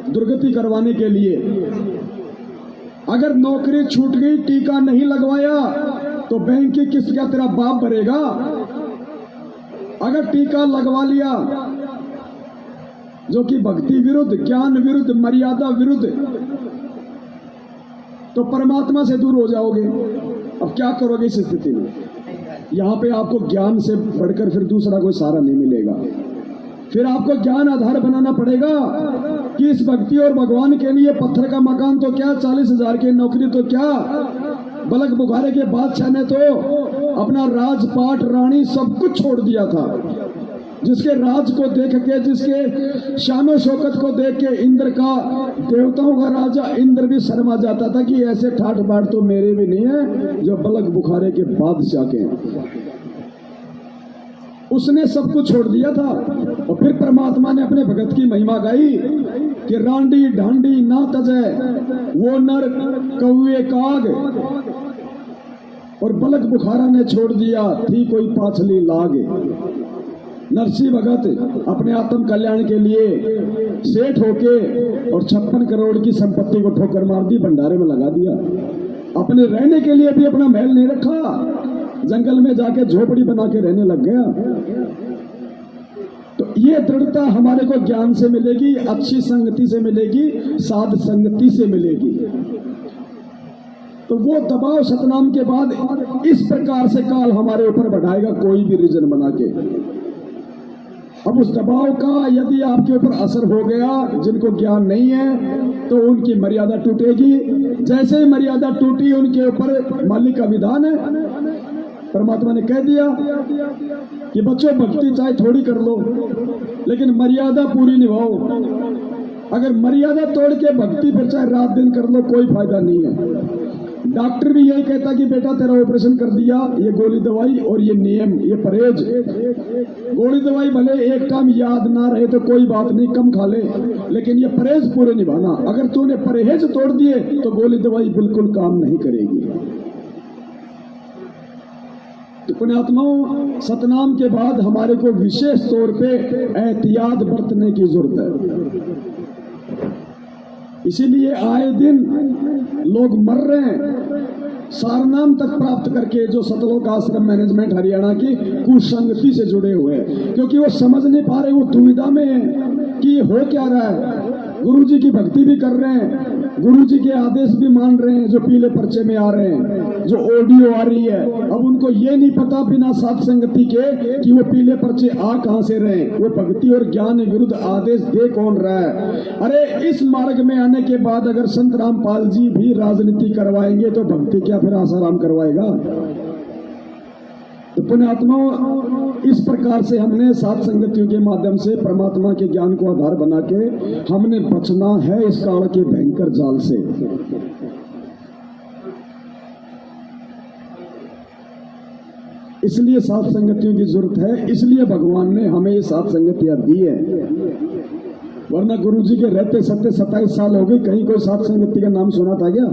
दुर्गति करवाने के लिए। अगर नौकरी छूट गई, टीका नहीं लगवाया, तो बैंक की किस्त क्या तेरा बाप भरेगा? अगर टीका लगवा लिया, जो कि भक्ति विरुद्ध, ज्ञान विरुद्ध, मर्यादा विरुद्ध, तो परमात्मा से दूर हो जाओगे। अब क्या करोगे इस स्थिति में? यहाँ पे आपको ज्ञान से बढ़कर फिर दूसरा कोई सहारा नहीं मिलेगा। फिर आपको ज्ञान आधार बनाना पड़ेगा कि इस भक्ति और भगवान के लिए पत्थर का मकान तो क्या, 40,000 की नौकरी तो क्या, बलक बुखारे के बादशाह ने तो अपना राजपाट, रानी सब कुछ छोड़ दिया था। जिसके राज को देख के, जिसके शानो शौकत को देख के इंद्र का, देवताओं का राजा इंद्र भी शर्मा जाता था कि ऐसे ठाठ बाट तो मेरे भी नहीं है जो बलक बुखारे के बादशाह के। उसने सब कुछ छोड़ दिया था। और फिर परमात्मा ने अपने भगत की महिमा गाई कि रांडी ढांडी ना तजे वो नर कौए काग, और बलक बुखारा ने छोड़ दिया थी कोई पाछली लाग। नरसिंह भगत अपने आत्म कल्याण के लिए सेठ होके और 56 करोड़ की संपत्ति को ठोकर मार दी, भंडारे में लगा दिया। अपने रहने के लिए भी अपना महल नहीं रखा, जंगल में जाके झोपड़ी बना के रहने लग गया। तो ये दृढ़ता हमारे को ज्ञान से मिलेगी, अच्छी संगति से मिलेगी, साध संगति से मिलेगी। तो वो दबाव सतनाम के बाद इस प्रकार से काल हमारे ऊपर बढ़ाएगा, कोई भी रीजन बना के। अब उस दबाव का यदि आपके ऊपर असर हो गया, जिनको ज्ञान नहीं है तो उनकी मर्यादा टूटेगी। जैसे ही मर्यादा टूटी, उनके ऊपर मालिक का विधान है। परमात्मा ने कह दिया कि बच्चों भक्ति चाहे थोड़ी कर लो, लेकिन मर्यादा पूरी निभाओ। अगर मर्यादा तोड़ के भक्ति फिर चाहे रात दिन कर लो, कोई फायदा नहीं है। डॉक्टर भी यही कहता कि बेटा तेरा ऑपरेशन कर दिया, ये गोली दवाई और ये नियम, ये परहेज। गोली दवाई भले एक टाइम याद ना रहे तो कोई बात नहीं, कम खा ले, लेकिन ये परहेज पूरे निभाना। अगर तूने परहेज तोड़ दिए तो गोली दवाई बिल्कुल काम नहीं करेगी। तो पुण्यात्माओं, सतनाम के बाद हमारे को विशेष तौर पे एहतियात बरतने की जरूरत है। इसीलिए आए दिन लोग मर रहे हैं सारनाम तक प्राप्त करके, जो सतलोक आश्रम मैनेजमेंट हरियाणा की कुसंगति से जुड़े हुए हैं, क्योंकि वो समझ नहीं पा रहे, वो दुविधा में है कि हो क्या रहा है। गुरु जी की भक्ति भी कर रहे हैं, गुरु जी के आदेश भी मान रहे हैं, जो पीले पर्चे में आ रहे हैं, जो ऑडियो आ रही है। अब उनको ये नहीं पता बिना साध संगति के कि वो पीले पर्चे आ कहां से रहे, वो भक्ति और ज्ञान विरुद्ध आदेश दे कौन रहा है। अरे इस मार्ग में आने के बाद अगर संत रामपाल जी भी राजनीति करवाएंगे तो भक्ति क्या फिर आसाराम करवाएगा। तो पुण्यात्माओं, इस प्रकार से हमने साध संगतियों के माध्यम से परमात्मा के ज्ञान को आधार बना के हमने बचना है इस काल के भयंकर जाल से। इसलिए साध संगतियों की जरूरत है, इसलिए भगवान ने हमें ये साध संगतियां दी है। वरना गुरु जी के रहते 27 साल हो गए, कहीं कोई साध संगति का नाम सुना था क्या?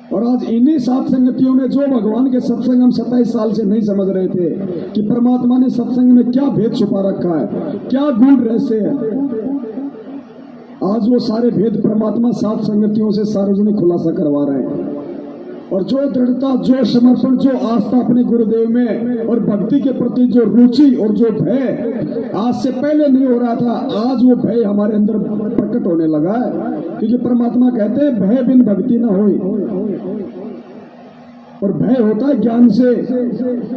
और आज इन्हीं साध संगतियों में जो भगवान के सत्संग हम 27 साल से नहीं समझ रहे थे कि परमात्मा ने सत्संग में क्या भेद छुपा रखा है, क्या गूढ़ रहस्य है, आज वो सारे भेद परमात्मा साध संगतियों से सार्वजनिक खुलासा करवा रहे हैं। और जो दृढ़ता, जो समर्पण, जो आस्था अपने गुरुदेव में और भक्ति के प्रति जो रुचि और जो भय आज से पहले नहीं हो रहा था, आज वो भय हमारे अंदर प्रकट होने लगा है। क्योंकि परमात्मा कहते हैं भय बिन भक्ति ना होई। और भय होता है ज्ञान से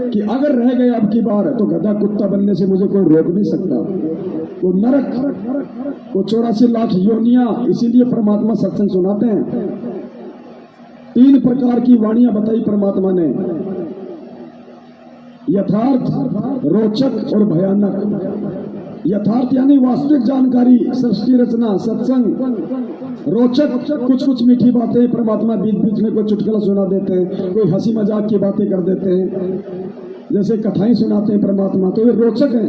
कि अगर रह गए अब की बार तो गधा कुत्ता बनने से मुझे कोई रोक नहीं सकता। वो नरक, वो 84 लाख योनियां, इसीलिए परमात्मा सत्संग सुनाते हैं। 3 प्रकार की वाणियां बताई परमात्मा ने, यथार्थ, रोचक और भयानक। यथार्थ यानी वास्तविक जानकारी, सृष्टि रचना, सत्संग। रोचक कुछ कुछ मीठी बातें परमात्मा बीच बीच में कोई चुटकुला सुना देते हैं, कोई हंसी मजाक की बातें कर देते हैं, जैसे कथाएं सुनाते हैं परमात्मा, तो ये रोचक है।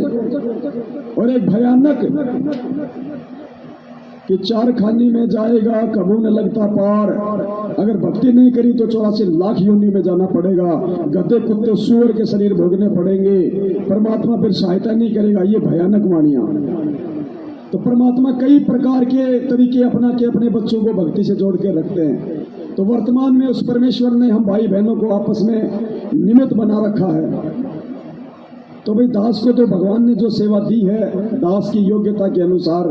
और एक भयानक कि 4 खानी में जाएगा कबू न लगता पार, अगर भक्ति नहीं करी तो 84 लाख योनि में जाना पड़ेगा, गधे कुत्ते सूअर के शरीर भोगने पड़ेंगे, परमात्मा फिर सहायता नहीं करेगा। ये भयानक वाणियां। तो परमात्मा कई प्रकार के तरीके अपना के अपने बच्चों को भक्ति से जोड़ के रखते हैं। तो वर्तमान में उस परमेश्वर ने हम भाई बहनों को आपस में निमित्त बना रखा है। तो भाई दास को तो भगवान ने जो सेवा दी है, दास की योग्यता के अनुसार,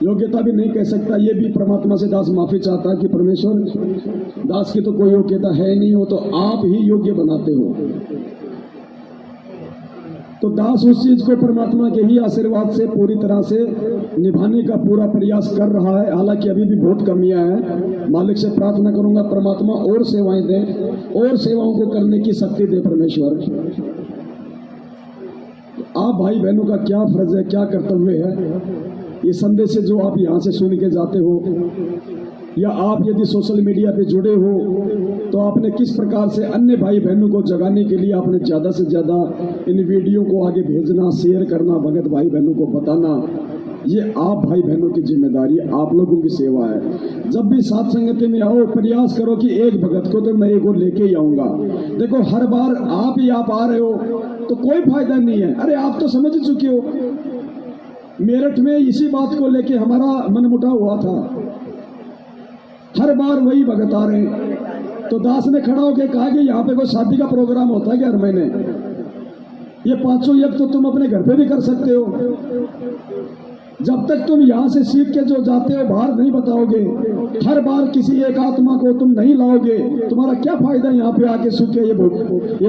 योग्यता भी नहीं कह सकता, ये भी परमात्मा से दास माफी चाहता है कि परमेश्वर दास की तो कोई योग्यता है नहीं, हो तो आप ही योग्य बनाते हो। तो दास उस चीज को परमात्मा के ही आशीर्वाद से पूरी तरह से निभाने का पूरा प्रयास कर रहा है। हालांकि अभी भी बहुत कमियां हैं। मालिक से प्रार्थना करूंगा परमात्मा और सेवाएं दे, और सेवाओं को करने की शक्ति दे परमेश्वर। आप भाई बहनों का क्या फर्ज है, क्या कर्तव्य है, ये संदेश जो आप यहाँ से सुन के जाते हो, या आप यदि सोशल मीडिया पे जुड़े हो तो आपने किस प्रकार से अन्य भाई बहनों को जगाने के लिए आपने ज्यादा से ज्यादा इन वीडियो को आगे भेजना, शेयर करना, भगत भाई बहनों को बताना, ये आप भाई बहनों की जिम्मेदारी, आप लोगों की सेवा है। जब भी साथ संगति में आओ, प्रयास करो कि एक भगत को तो मैं एक और लेके ही आऊंगा। देखो हर बार आप आ रहे हो तो कोई फायदा नहीं है। अरे आप तो समझ चुके हो, मेरठ में इसी बात को लेके हमारा मनमुटाव हुआ था। हर बार वही भगत आ रहे हैं। तो दास ने खड़ा होकर कहा कि यहाँ पे कोई शादी का प्रोग्राम होता है क्या हर महीने? ये पांचों यज्ञ तो तुम अपने घर पे भी कर सकते हो। जब तक तुम यहाँ से सीख के जो जाते हो बाहर नहीं बताओगे, हर बार किसी एक आत्मा को तुम नहीं लाओगे, तुम्हारा क्या फायदा यहाँ पे आके सूखे ये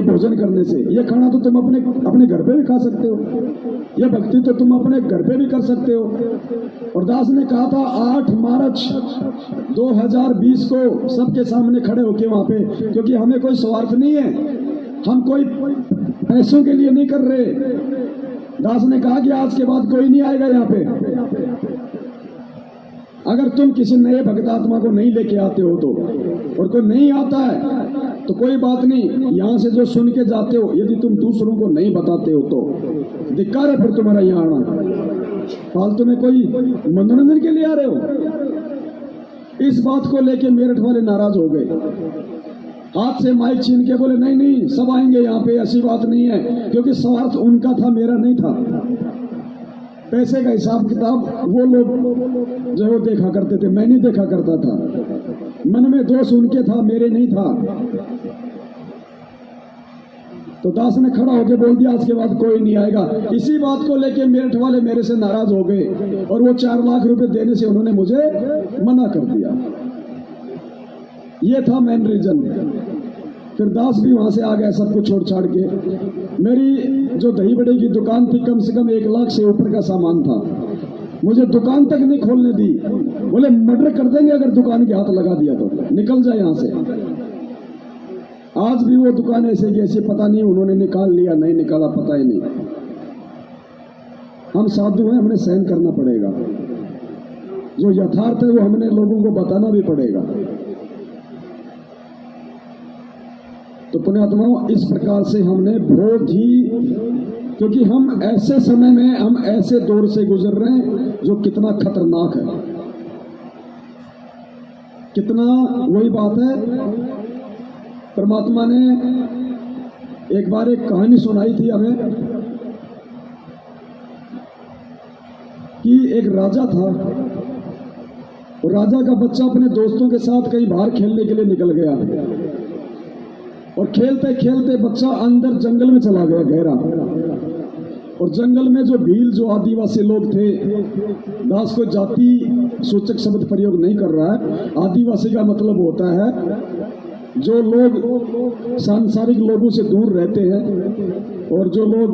भोजन करने से। ये खाना तो तुम अपने घर पे भी खा सकते हो, ये भक्ति तो तुम अपने घर पे भी कर सकते हो। और दास ने कहा था 8 मार्च 2020 को सबके सामने खड़े होके वहां पे, क्योंकि हमें कोई स्वार्थ नहीं है, हम कोई पैसों के लिए नहीं कर रहे। दास ने कहा कि आज के बाद कोई नहीं आएगा यहाँ पे। अगर तुम किसी नए भक्त आत्मा को नहीं लेके आते हो तो, और कोई नहीं आता है तो कोई बात नहीं, यहाँ से जो सुन के जाते हो यदि तुम दूसरों को नहीं बताते हो तो धिक्कार है फिर तुम्हारा यहाँ आना। फालतू में कोई मनोरंजन के लिए आ रहे हो। इस बात को लेके मेरठ वाले नाराज हो गए, हाथ से माइक छीन के बोले नहीं नहीं सब आएंगे यहाँ पे, ऐसी बात नहीं है, क्योंकि स्वार्थ उनका था, मेरा नहीं था। पैसे का हिसाब किताब वो लोग जो वो देखा करते थे, मैं नहीं देखा करता था। मन में दोष उनके था, मेरे नहीं था। तो दास ने खड़ा होकर बोल दिया आज के बाद कोई नहीं आएगा। इसी बात को लेके मेरठ वाले मेरे से नाराज हो गए और वो 4 लाख रुपए देने से उन्होंने मुझे मना कर दिया। ये था मेन रीजन। फिर दास भी वहां से आ गया सब कुछ छोड़ छाड़ के। मेरी जो दही बड़े की दुकान थी कम से कम 1 लाख से ऊपर का सामान था, मुझे दुकान तक नहीं खोलने दी। बोले मर्डर कर देंगे अगर दुकान के हाथ लगा दिया तो, निकल जाए यहां से। आज भी वो दुकान ऐसे की ऐसी, पता नहीं उन्होंने निकाल लिया नहीं निकाला पता ही नहीं। हम साधु हैं, हमने सहन करना पड़ेगा। जो यथार्थ है वो हमने लोगों को बताना भी पड़ेगा। तो पुण्यात्माओं इस प्रकार से हमने बहुत ही, क्योंकि हम ऐसे समय में, हम ऐसे दौर से गुजर रहे हैं जो कितना खतरनाक है, कितना। वही बात है, परमात्मा ने एक बार एक कहानी सुनाई थी हमें कि एक राजा था और राजा का बच्चा अपने दोस्तों के साथ कहीं बाहर खेलने के लिए निकल गया और खेलते खेलते बच्चा अंदर जंगल में चला गया गहरा। और जंगल में जो भील, जो आदिवासी लोग थे, दास को जाति सूचक शब्द प्रयोग नहीं कर रहा है, आदिवासी का मतलब होता है जो लोग सांसारिक लोगों से दूर रहते हैं और जो लोग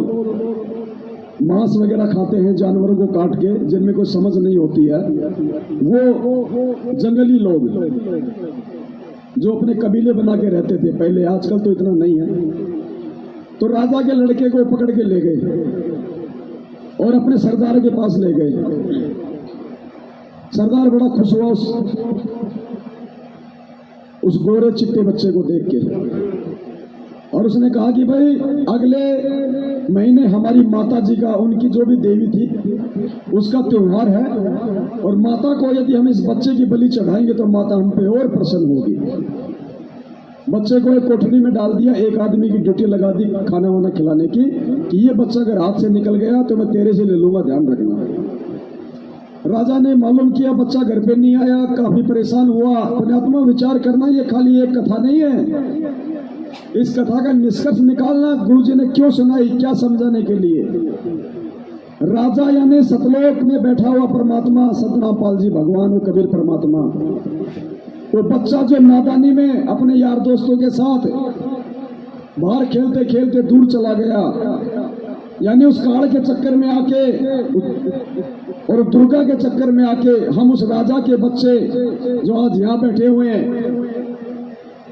मांस वगैरह खाते हैं जानवरों को काट के, जिनमें कोई समझ नहीं होती है, वो जंगली लोग जो अपने कबीले बना के रहते थे पहले, आजकल तो इतना नहीं है। तो राजा के लड़के को पकड़ के ले गए और अपने सरदार के पास ले गए। सरदार बड़ा खुश हुआ उस गोरे चिट्टे बच्चे को देख के, और उसने कहा कि भाई अगले महीने हमारी माता जी का, उनकी जो भी देवी थी, उसका त्योहार है और माता को यदि हम इस बच्चे की बलि चढ़ाएंगे तो माता हम पे और प्रसन्न होगी। बच्चे को एक कोठरी में डाल दिया, एक आदमी की ड्यूटी लगा दी खाना वाना खिलाने की कि ये बच्चा अगर हाथ से निकल गया तो मैं तेरे से ले लूंगा, ध्यान रखना। राजा ने मालूम किया बच्चा घर पे नहीं आया, काफी परेशान हुआ। पुण्यात्मा विचार करना, ये खाली एक कथा नहीं है, इस कथा का निष्कर्ष निकालना गुरु जी ने क्यों सुनाई, क्या समझाने के लिए। राजा यानी सतलोक में बैठा हुआ परमात्मा, सतनामपाल जी भगवान और कबीर परमात्मा, वो बच्चा जो नादानी में अपने यार दोस्तों के साथ बाहर खेलते खेलते दूर चला गया, यानी उस काल के चक्कर में आके और दुर्गा के चक्कर में आके हम उस राजा के बच्चे जो आज यहाँ बैठे हुए हैं,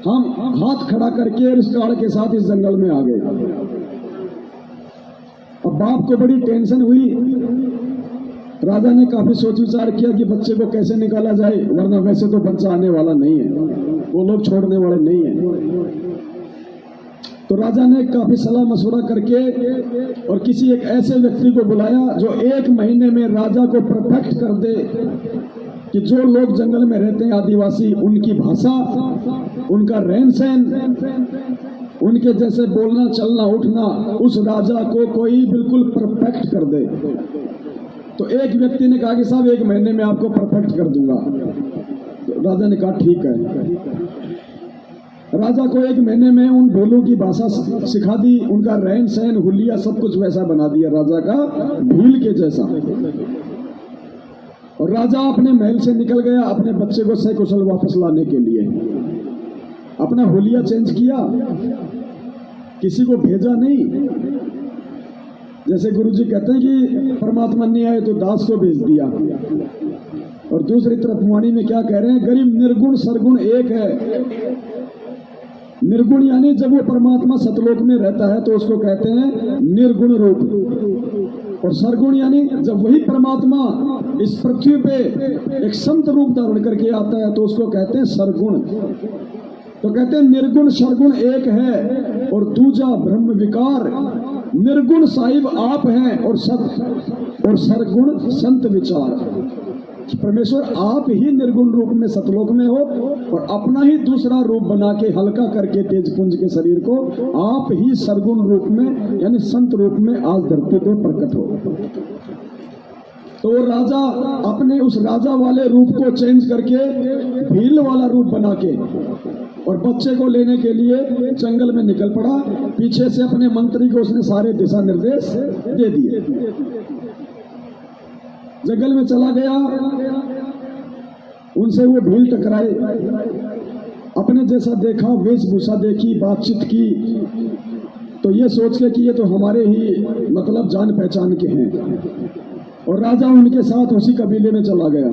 हम हाथ खड़ा करके इस काल के साथ इस जंगल में आ गए। अब बाप को बड़ी टेंशन हुई। राजा ने काफी सोच विचार किया कि बच्चे को कैसे निकाला जाए, वरना वैसे तो बच्चा आने वाला नहीं है, वो लोग छोड़ने वाले नहीं है। तो राजा ने काफी सलाह मशवरा करके और किसी एक ऐसे व्यक्ति को बुलाया जो 1 महीने में राजा को परफेक्ट कर दे कि जो लोग जंगल में रहते हैं आदिवासी, उनकी भाषा, उनका रहन सहन, उनके जैसे बोलना चलना उठना, उस राजा को कोई बिल्कुल परफेक्ट कर दे। तो एक व्यक्ति ने कहा कि साहब 1 महीने में आपको परफेक्ट कर दूंगा। तो राजा ने कहा ठीक है। राजा को 1 महीने में उन भीलों की भाषा सिखा दी, उनका रहन सहन हुलिया सब कुछ वैसा बना दिया राजा का भील के जैसा। और राजा अपने महल से निकल गया अपने बच्चे को सकुशल वापस लाने के लिए। अपना हुलिया चेंज किया, किसी को भेजा नहीं। जैसे गुरुजी कहते हैं कि परमात्मा नहीं आए तो दास को भेज दिया। और दूसरी तरफ वाणी में क्या कह रहे हैं, गरीब निर्गुण सरगुण एक है। निर्गुण यानी जब वो परमात्मा सतलोक में रहता है तो उसको कहते हैं निर्गुण रूप। और सरगुण यानी जब वही परमात्मा इस पृथ्वी पे एक संत रूप धारण करके आता है तो उसको कहते हैं सरगुण। तो कहते हैं निर्गुण सरगुण एक है और दूजा ब्रह्म विकार। निर्गुण साहिब आप हैं और सरगुण संत विचार। परमेश्वर आप ही निर्गुण रूप में सतलोक में हो और अपना ही दूसरा रूप बना के हल्का करके तेज पुंज के शरीर को आप ही सरगुण रूप में यानी संत रूप में आज धरती पे प्रकट हो। तो वो राजा अपने उस राजा वाले रूप को चेंज करके भील वाला रूप बना के और बच्चे को लेने के लिए जंगल में निकल पड़ा। पीछे से अपने मंत्री को उसने सारे दिशा निर्देश दे दिए। जंगल में चला गया, उनसे वो भील टकराए, अपने जैसा देखा, वेशभूषा देखी, बातचीत की, तो ये सोच के कि ये तो हमारे ही मतलब जान पहचान के हैं। और राजा उनके साथ उसी कबीले में चला गया।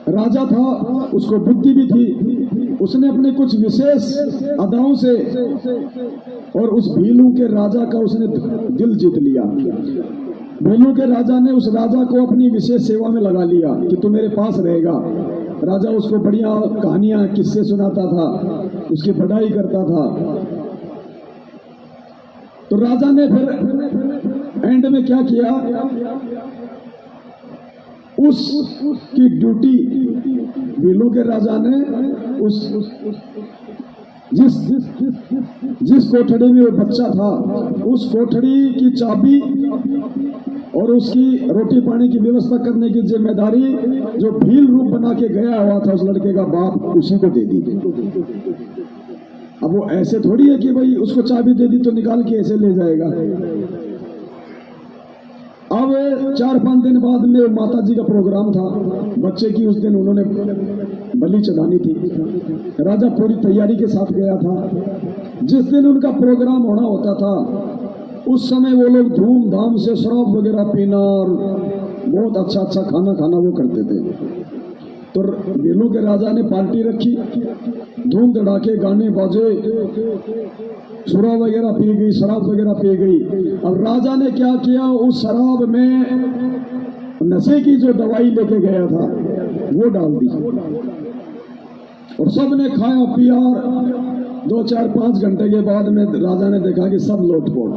राजा था, उसको बुद्धि भी थी, उसने अपने कुछ विशेष अदाओं से और उस भीलू के राजा का उसने दिल जीत लिया। भीलू के राजा ने उस राजा को अपनी विशेष सेवा में लगा लिया कि तू मेरे पास रहेगा। राजा उसको बढ़िया कहानियां किस्से सुनाता था, उसकी बढ़ाई करता था। तो राजा ने फिर एंड में क्या किया, उसकी ड्यूटी भीलू के राजा ने जिस कोठड़ी में वो बच्चा था उस कोठड़ी की चाबी और उसकी रोटी पानी की व्यवस्था करने की जिम्मेदारी जो भील रूप बना के गया हुआ था उस लड़के का बाप, उसी को दे दी। अब वो ऐसे थोड़ी है कि भाई उसको चाबी दे दी तो निकाल के ऐसे ले जाएगा। अब 4-5 दिन बाद में माता जी का प्रोग्राम था बच्चे की, उस दिन उन्होंने बलि चढ़ानी थी। राजा पूरी तैयारी के साथ गया था। जिस दिन उनका प्रोग्राम होना होता था उस समय वो लोग धूमधाम से शराब वगैरह पीना और बहुत अच्छा अच्छा खाना खाना वो करते थे। तो भीलू के राजा ने पार्टी रखी, धूम धड़ाके गाने बाजे, सुरा वगैरह पी गई, शराब वगैरह पी गई। अब राजा ने क्या किया, उस शराब में नशे की जो दवाई लेके गया था वो डाल दी और सबने खाया पिया। 2-4-5 घंटे के बाद में राजा ने देखा कि सब लोटपोट।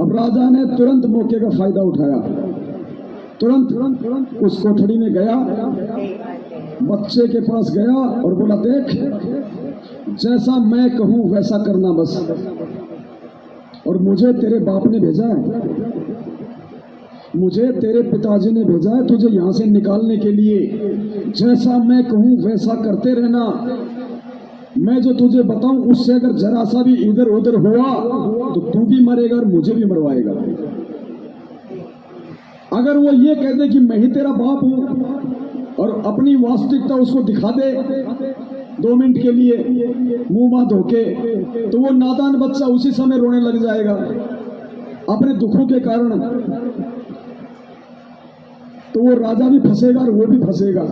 अब राजा ने तुरंत मौके का फायदा उठाया, तुरंत उस कोठड़ी में गया, बच्चे के पास गया और बोला, देख जैसा मैं कहूं वैसा करना बस, और मुझे तेरे बाप ने भेजा है, मुझे तेरे पिताजी ने भेजा है तुझे यहां से निकालने के लिए। जैसा मैं कहूं वैसा करते रहना। मैं जो तुझे बताऊं उससे अगर जरा सा भी इधर उधर हुआ तो तू भी मरेगा और मुझे भी मरवाएगा। अगर वो ये कह दे कि मैं ही तेरा बाप हूं और अपनी वास्तविकता उसको दिखा दे 2 मिनट के लिए मुंह मां धोके, तो वो नादान बच्चा उसी समय रोने लग जाएगा अपने दुखों के कारण। तो वो राजा भी फंसेगा और वो भी फंसेगा।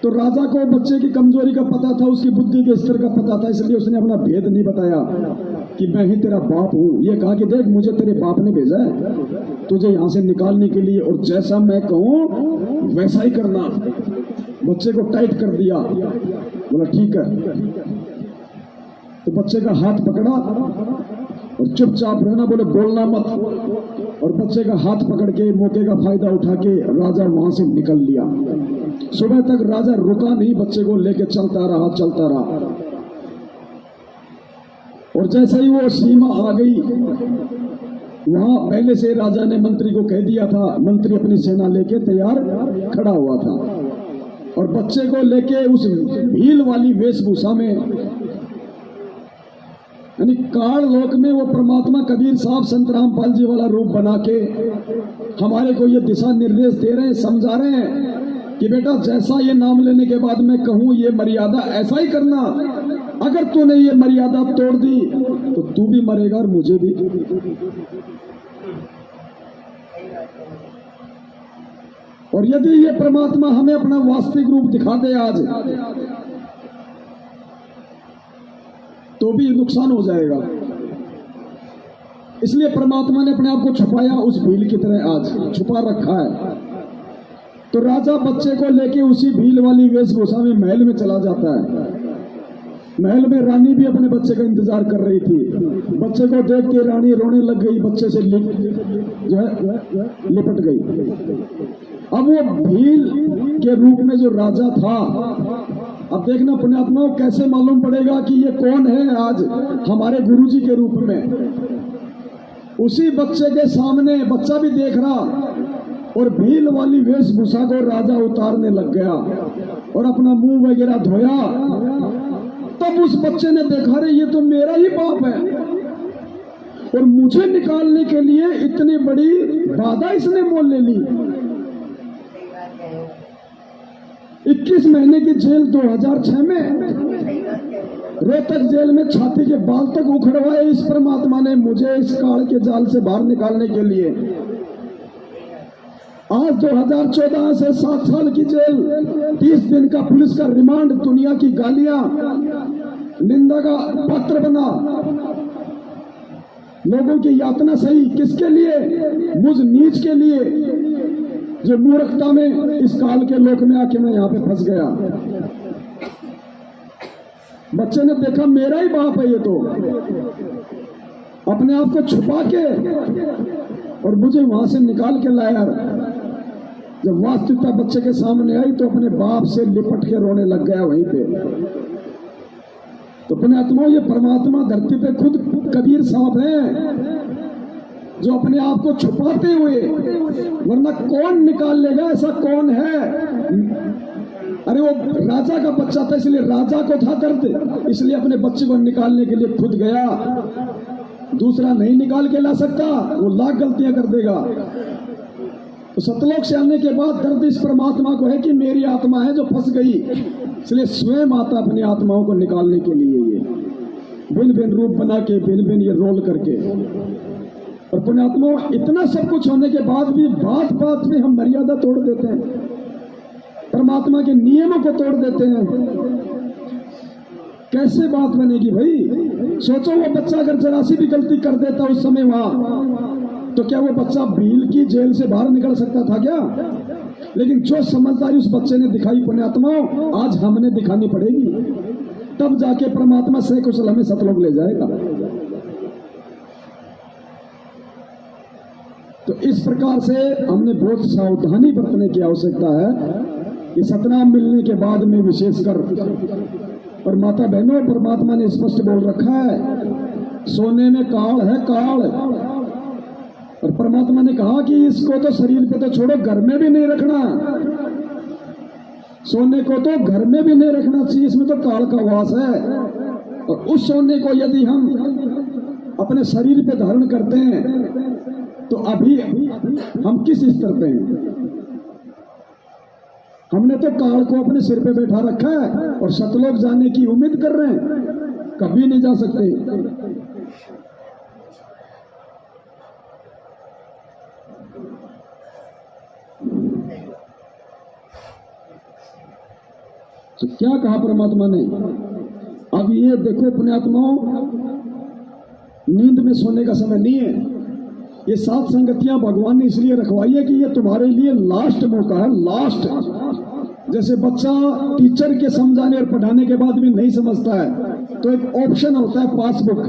तो राजा को बच्चे की कमजोरी का पता था, उसकी बुद्धि के स्तर का पता था, इसलिए उसने अपना भेद नहीं बताया कि मैं ही तेरा बाप हूं। ये कहा कि देख मुझे तेरे बाप ने भेजा है तुझे यहां से निकालने के लिए, और जैसा मैं कहूं वैसा ही करना। बच्चे को टाइट कर दिया, बोला ठीक है। तो बच्चे का हाथ पकड़ा और चुपचाप रहना, बोले बोलना मत। और बच्चे का हाथ पकड़ के मौके का फायदा उठा के राजा वहां से निकल लिया। सुबह तक राजा रुका नहीं, बच्चे को लेके चलता रहा। और जैसे ही वो सीमा आ गई, वहां पहले से राजा ने मंत्री को कह दिया था, मंत्री अपनी सेना लेके तैयार खड़ा हुआ था। और बच्चे को लेके उस भील वाली वेशभूषा में, यानी काल लोक में वो परमात्मा कबीर साहब संत रामपाल जी वाला रूप बना के हमारे को ये दिशा निर्देश दे रहे हैं, समझा रहे हैं कि बेटा जैसा ये नाम लेने के बाद मैं कहूं ये मर्यादा ऐसा ही करना, अगर तूने ये मर्यादा तोड़ दी तो तू भी मरेगा और मुझे भी। और यदि ये परमात्मा हमें अपना वास्तविक रूप दिखा दे आज, तो भी नुकसान हो जाएगा। इसलिए परमात्मा ने अपने आप को छुपाया, उस भील की तरह आज छुपा रखा है। तो राजा बच्चे को लेके उसी भील वाली वेशभूषा में महल में चला जाता है। महल में रानी भी अपने बच्चे का इंतजार कर रही थी। बच्चे को देख के रानी रोने लग गई, बच्चे से लिपट गई। अब वो भील के रूप में जो राजा था, अब देखना पुण्यात्माओं कैसे मालूम पड़ेगा कि ये कौन है आज हमारे गुरुजी के रूप में। उसी बच्चे के सामने बच्चा भी देख रहा और भील वाली वेशभूषा को राजा उतारने लग गया और अपना मुंह वगैरह धोया। तब उस बच्चे ने देखा, रे ये तो मेरा ही बाप है और मुझे निकालने के लिए इतनी बड़ी बाधा इसने मोल ले ली। 21 महीने की जेल 2006 में, रोहतक जेल में छाती के बाल तक उखड़वाए इस परमात्मा ने मुझे इस काल के जाल से बाहर निकालने के लिए। आज 2014 से 7 साल की जेल, 30 दिन का पुलिस का रिमांड, दुनिया की गालियां, निंदा का पात्र बना, लोगों की यातना सही, किसके लिए? मुझ नीच के लिए, जो मूर्खता में इस काल के लोक में आके मैं यहां पे फंस गया। बच्चे ने देखा मेरा ही बाप है ये तो, अपने आप को छुपा के और मुझे वहां से निकाल के लाया। जब वास्तविकता बच्चे के सामने आई तो अपने बाप से लिपट के रोने लग गया वहीं पे। तो पुण्यात्मा, ये परमात्मा धरती पे खुद कबीर साहब हैं जो अपने आप को छुपाते हुए, वरना कौन निकाल लेगा? ऐसा कौन है? अरे वो राजा का बच्चा था, इसलिए राजा को था दर्द, इसलिए अपने बच्चे को निकालने के लिए खुद गया। दूसरा नहीं निकाल के ला सकता, वो लाख गलतियां कर देगा। तो सतलोक से आने के बाद दर्द इस परमात्मा को है कि मेरी आत्मा है जो फंस गई, इसलिए स्वयं आता अपनी आत्माओं को निकालने के लिए ये भिन्न भिन्न रूप बना के, भिन्न भिन्न ये रोल करके। और पुण्यात्मा, इतना सब कुछ होने के बाद भी बात बात में हम मर्यादा तोड़ देते हैं, परमात्मा के नियमों को तोड़ देते हैं। कैसे बात बनेगी भाई? सोचो वो बच्चा अगर जरा सी भी गलती कर देता उस समय वहां, तो क्या वो बच्चा भील की जेल से बाहर निकल सकता था क्या? लेकिन जो समझदारी उस बच्चे ने दिखाई पुण्यात्माओं, आज हमने दिखानी पड़ेगी, तब जाके परमात्मा सकुशल हमें सतलोक ले जाएगा। तो इस प्रकार से हमने बहुत सावधानी बरतने की आवश्यकता है कि सतनाम मिलने के बाद में विशेषकर। और माता बहनों, परमात्मा ने स्पष्ट बोल रखा है, सोने में काल है काल। और परमात्मा ने कहा कि इसको तो शरीर पे तो छोड़ो, घर में भी नहीं रखना। सोने को तो घर में भी नहीं रखना चाहिए, इसमें तो काल का वास है। और उस सोने को यदि हम अपने शरीर पे धारण करते हैं तो अभी हम किस स्तर पे हैं? हमने तो काल को अपने सिर पे बैठा रखा है और सतलोक जाने की उम्मीद कर रहे हैं, कभी नहीं जा सकते। तो क्या कहा परमात्मा ने? अब ये देखो पुण्यात्माओं, नींद में सोने का समय नहीं है। ये 7 संगतियां भगवान ने इसलिए रखवाई है कि ये तुम्हारे लिए लास्ट मौका है, लास्ट। जैसे बच्चा टीचर के समझाने और पढ़ाने के बाद भी नहीं समझता है तो एक ऑप्शन होता है पासबुक,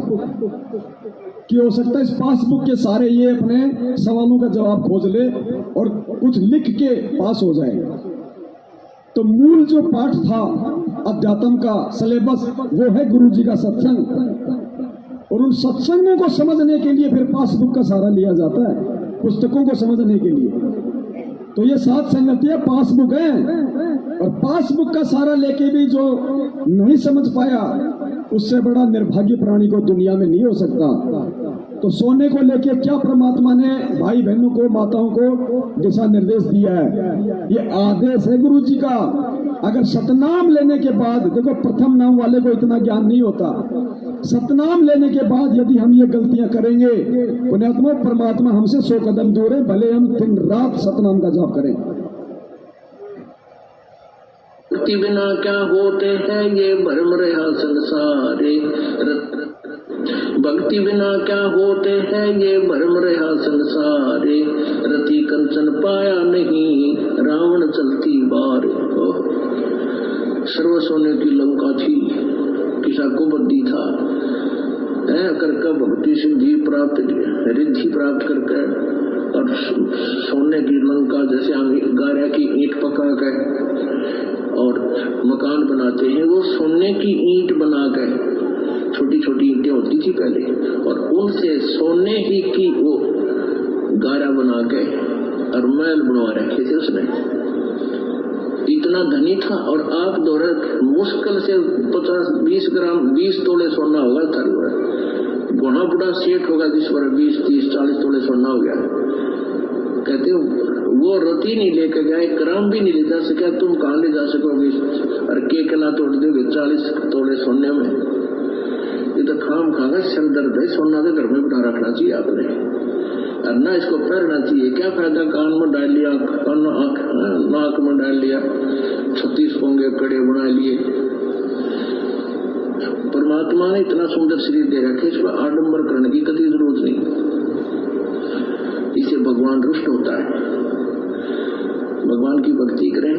कि हो सकता है इस पासबुक के सारे ये अपने सवालों का जवाब खोज ले और कुछ लिख के पास हो जाए। तो मूल जो पाठ था अध्यात्म का सिलेबस, वो है गुरु जी का सत्संग। और उन सत्संगों को समझने के लिए फिर पासबुक का सहारा लिया जाता है, पुस्तकों को समझने के लिए। तो ये सात संगतियां पासबुक है, और पासबुक का सारा लेके भी जो नहीं समझ पाया, उससे बड़ा निर्भाग्य प्राणी को दुनिया में नहीं हो सकता। तो सोने को लेके क्या परमात्मा ने भाई बहनों को, माताओं को दिशा निर्देश दिया है, ये आदेश है गुरु जी का। अगर सतनाम लेने के बाद, देखो प्रथम नाम वाले को इतना ज्ञान नहीं होता, सतनाम लेने के बाद यदि हम ये गलतियां करेंगे, पुण्यात्मा परमात्मा हमसे 100 कदम दूर है, भले हम दिन रात सतनाम का जाप करें। भक्ति बिना क्या होते हैं ये भ्रम रहा संसारे, भक्ति बिना क्या होते हैं ये भ्रम रहा संसारे, रति कंचन पाया नहीं रावण चलती बार। सर्व सोने की लंका थी, किसा को बद्दी था, करके भक्ति सिद्धि प्राप्त रिद्धि प्राप्त करके, और सोने की लंका जैसे हम गारा की ईंट पका कर और मकान बनाते हैं, वो सोने की ईंट बना कर, छोटी छोटी ईंटें होती थी पहले, और उनसे सोने ही की वो गारा बना के और महल बनवा रखे थे उसने। इतना धनी था, और आप दौरे मुश्किल से 50-20 ग्राम 20 तोले सोना होगा था, घोड़ा बुढ़ा सेठ होगा जिस पर 20-30-40 तोले सोना हो गया। कहते हो वो रति नहीं लेकर गए, ग्राम भी नहीं ले जा सका, तुम कहाँ ले जा सकोगे, और केक ना तोड़ दोगे 40 तोले सोने में। ये तो खाम खागा सिर दर्द है, सोना तो घर में बिठा रखना चाहिए आपने, और ना इसको पहनना चाहिए। क्या फायदा, कान में डाल लिया, नाक में डाल लिया, 36 पोंगे कड़े बना लिए। परमात्मा ने इतना सुंदर शरीर दे रखे, इस पर आडंबर करने की कभी जरूरत नहीं। इसे भगवान रुष्ट होता है। भगवान की भक्ति करें,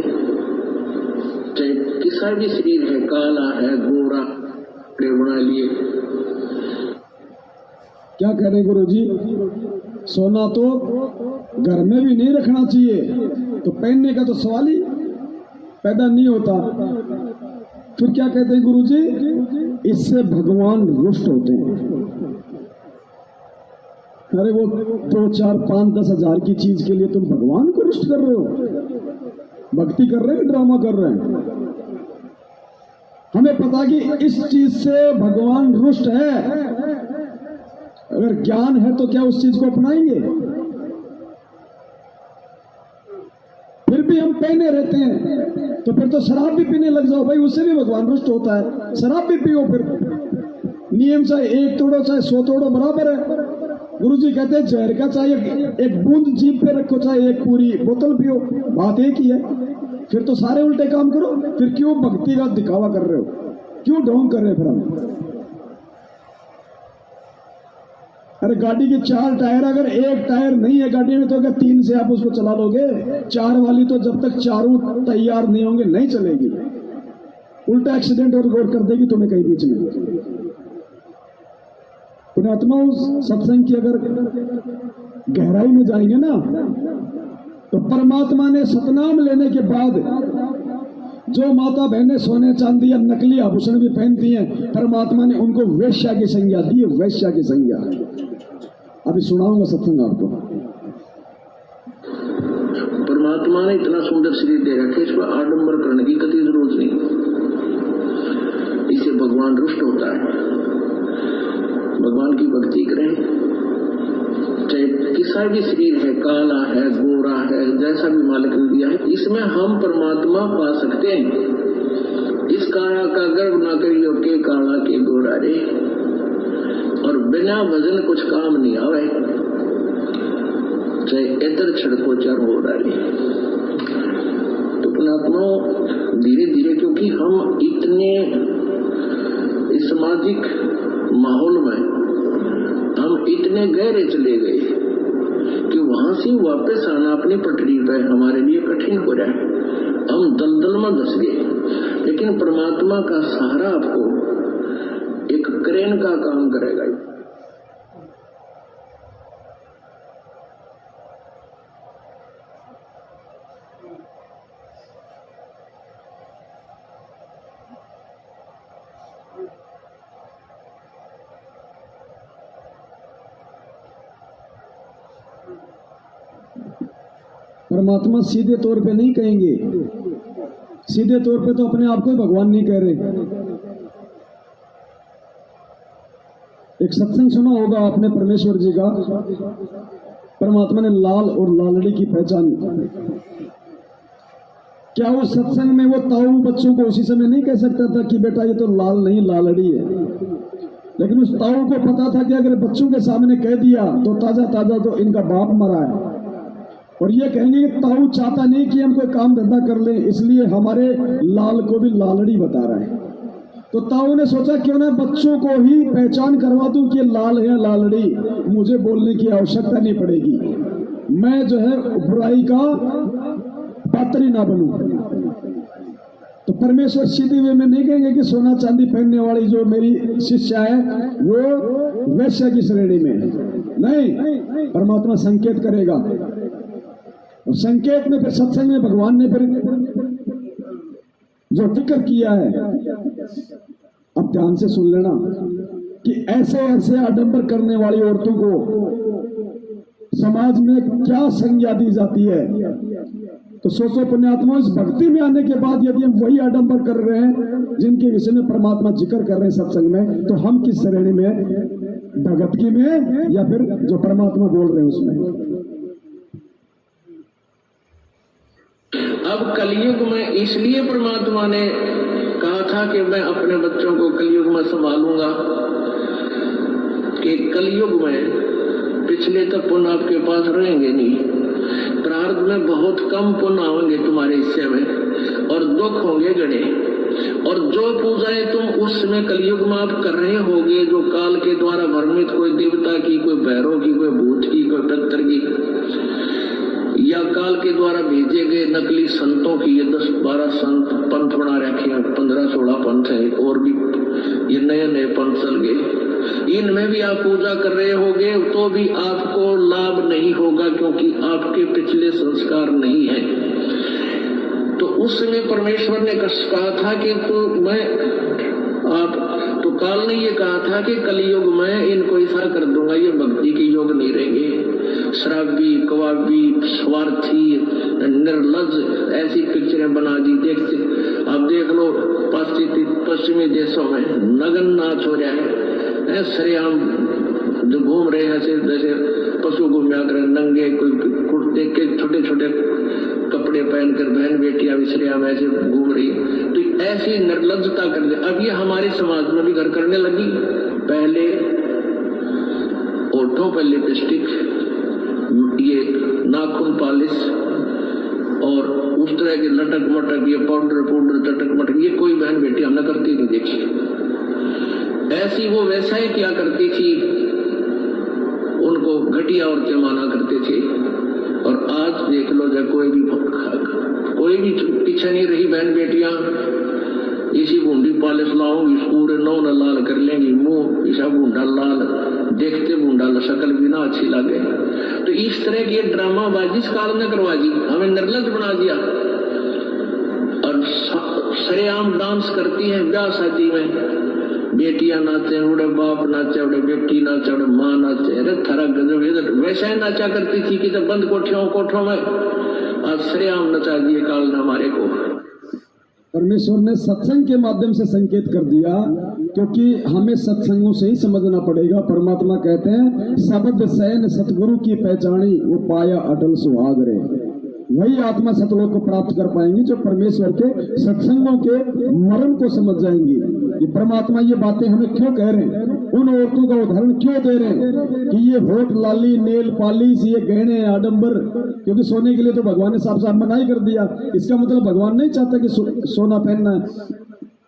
चाहे किसा भी शरीर है, काला है, गोरा, कड़े बना लिए। क्या कह रहे गुरु जी, सोना तो घर में भी नहीं रखना चाहिए, तो पहनने का तो सवाल ही पैदा नहीं होता। फिर क्या कहते हैं गुरु जी, इससे भगवान रुष्ट होते हैं। अरे वो 2, 4, 5, 10 हजार की चीज के लिए तुम भगवान को रुष्ट कर रहे हो, भक्ति कर रहे हैं, ड्रामा कर रहे हैं। हमें पता कि इस चीज से भगवान रुष्ट है, अगर ज्ञान है तो क्या उस चीज को अपनाएंगे? फिर भी हम पहने रहते हैं, तो फिर तो शराब भी पीने लग जाओ भाई, उससे भी भगवान रुष्ट होता है। शराब भी पियो, फिर नियम चाहे 1 तोड़ो चाहे 100 तोड़ो बराबर है। गुरु जी कहते हैं जहर का चाहे एक बूंद जीभ पे रखो चाहे एक पूरी बोतल पियो, बात एक ही है। फिर तो सारे उल्टे काम करो, फिर क्यों भक्ति का दिखावा कर रहे हो, क्यों ढोंग कर रहे हो? फिर हम, अरे गाड़ी के 4 टायर, अगर एक टायर नहीं है गाड़ी में तो अगर 3 से आप उसको चला लोगे, 4 वाली तो जब तक चारों तैयार नहीं होंगे नहीं चलेगी, उल्टा एक्सीडेंट और गौर कर देगी तुम्हें कहीं बीच में। पुण्यात्मा, उस सत्संग की अगर गहराई में जाएंगे ना, तो परमात्मा ने सतनाम लेने के बाद जो माता बहनें सोने चांदी या नकली आभूषण भी पहनती हैं, परमात्मा ने उनको वैश्या की संज्ञा दी है, वैश्या की संज्ञा। अभी सुनाऊंगा सत्संग आपको। परमात्मा ने इतना सुंदर शरीर दे रखे, इस पर आडंबर करने की कभी जरूरत नहीं, इसे भगवान रुष्ट होता है। भगवान की भक्ति करें, चाहे किसा भी शरीर है, काला है, गोरा है, जैसा भी मालिक ने दिया है, इसमें हम परमात्मा पा सकते हैं। इस काला का गर्व ना करियो के काला के गोरा रे, और बिना भजन कुछ काम नहीं आवे, चाहे इधर छिड़को चार हो रहा। तो परमात्मा धीरे धीरे, क्योंकि हम इतने सामाजिक माहौल में हम इतने गहरे चले गए कि वहां से वापस आना अपनी पटरी पर हमारे लिए कठिन हो रहा है। हम दलदल में धस गए, लेकिन परमात्मा का सहारा आपको एक क्रेन का काम करेगा। परमात्मा सीधे तौर पे नहीं कहेंगे, सीधे तौर पे तो अपने आप को ही भगवान नहीं कह रहे। एक सत्संग सुना होगा आपने परमेश्वर जी का, परमात्मा ने लाल और लालड़ी की पहचान। क्या उस सत्संग में वो ताऊ बच्चों को उसी समय नहीं कह सकता था कि बेटा ये तो लाल नहीं लालड़ी है? लेकिन उस ताऊ को पता था कि अगर बच्चों के सामने कह दिया तो ताजा ताजा तो इनका बाप मरा है, और ये कहेंगे कि ताऊ चाहता नहीं कि हम कोई काम धंधा कर लें, इसलिए हमारे लाल को भी लालड़ी बता रहा है। तो ताऊ ने सोचा क्यों ना बच्चों को ही पहचान करवा दूं कि लाल है लालड़ी, मुझे बोलने की आवश्यकता नहीं पड़ेगी, मैं जो है बुराई का पात्र ही ना बनूं। तो परमेश्वर सीधे वे में नहीं कहेंगे कि सोना चांदी पहनने वाली जो मेरी शिष्या है वो वैश्य की श्रेणी में है, नहीं, परमात्मा संकेत करेगा। और संकेत में फिर सत्संग में भगवान ने फिर जो जिक्र किया है, अब ध्यान से सुन लेना कि ऐसे ऐसे आडंबर करने वाली औरतों को समाज में क्या संज्ञा दी जाती है। तो सोचो पुण्यात्मा, इस भक्ति में आने के बाद यदि हम वही आडंबर कर रहे हैं जिनके विषय में परमात्मा जिक्र कर रहे हैं सत्संग में, तो हम किस श्रेणी में, भगत की में या फिर जो परमात्मा बोल रहे हैं उसमें? अब कलयुग में इसलिए परमात्मा ने कहा था कि मैं अपने बच्चों को कलयुग में संभालूंगा, कि कलयुग में पिछले तक पुण्य आपके पास रहेंगे नहीं, प्रारब्ध में बहुत कम पुण्य आएंगे तुम्हारे हिस्से में, और दुख होंगे गणे, और जो पूजाएं तुम उस समय कलयुग में आप कर रहे होगे, जो काल के द्वारा भ्रमित, कोई देवता की, कोई भैरव की, कोई भूत की, कोई पितर की, या काल के द्वारा भेजे गए नकली संतों की, ये 10-12 संत पंथ बना रखे हैं, 15-16 पंथ है, और भी ये नए नए पंथ चल गए, इनमें भी आप पूजा कर रहे होगे तो भी आपको लाभ नहीं होगा, क्योंकि आपके पिछले संस्कार नहीं है। तो उस समय परमेश्वर ने कहा था कि तो मैं आप, तो काल ने ये कहा था कि कलयुग में इनको ऐसा कर दूंगा, ये भक्ति के योग नहीं रहेंगे, शराबी, कबाबी, स्वार्थी, निर्लज, ऐसी पिक्चरें बना दी। देखते आप देख लो पश्चिमी देशों में नगन नाच हो जाए, सरेआम जो घूम रहे हैं जैसे पशु घूमया कर नंगे, कोई कुर्ते के छोटे छोटे कपड़े पहनकर बहन बेटियां भी सरेआम ऐसे घूम रही, तो ऐसी निर्लज्जता कर दे। अब ये हमारे समाज में भी घर करने लगी। पहले ओठों पर लिपस्टिक, ये नाखून पॉलिश और उस तरह के लटक मटक, ये पाउडर चटक मटक, ये कोई बहन बेटी हमने करती नहीं देखी। ऐसी वो वैसा ही क्या करती थी, उनको घटिया औरतें माना करते थे। और आज देख लो, जब कोई भी पीछे नहीं रही बहन बेटियां, इसी बूंदी पॉलिश लाऊंगी, पूरे नौ न लाल कर लेंगी, मुंह ऐसा बूंदा लाल, देखते बूंदा शक्ल भी ना अच्छी लगे। तो इस तरह की ड्रामाबाजी इस काल ने करवा दी, हमें निर्लज बना दिया। और सरेआम डांस करती है ब्याह शादी में, बेटियां नाचे, उड़े बाप नाचे, उड़े बेटी नाचे, उड़े माँ नाचे, अरे थारा गजब। इधर वैसा ही नाचा करती थी कि जब बंद कोठों में, आज सरेआम नचा दिए काल ने हमारे को। परमेश्वर ने सत्संग के माध्यम से संकेत कर दिया, क्योंकि हमें सत्संगों से ही समझना पड़ेगा। परमात्मा कहते हैं शब्द सैन सतगुरु की पहचानी, वो पाया अटल सुहाग रे। वही आत्मा सतलोक को प्राप्त कर पाएंगी जो परमेश्वर के सत्संगों के मर्म को समझ जाएंगी। ये परमात्मा ये बातें हमें क्यों कह रहे हैं, उन औरतों का उदाहरण क्यों दे रहे हैं कि ये होठ लाली, नेल पॉलिश, ये गहने आडंबर, क्योंकि सोने के लिए तो भगवान ने साफ साफ मनाही कर दिया। इसका मतलब भगवान नहीं चाहता कि सोना पहनना है,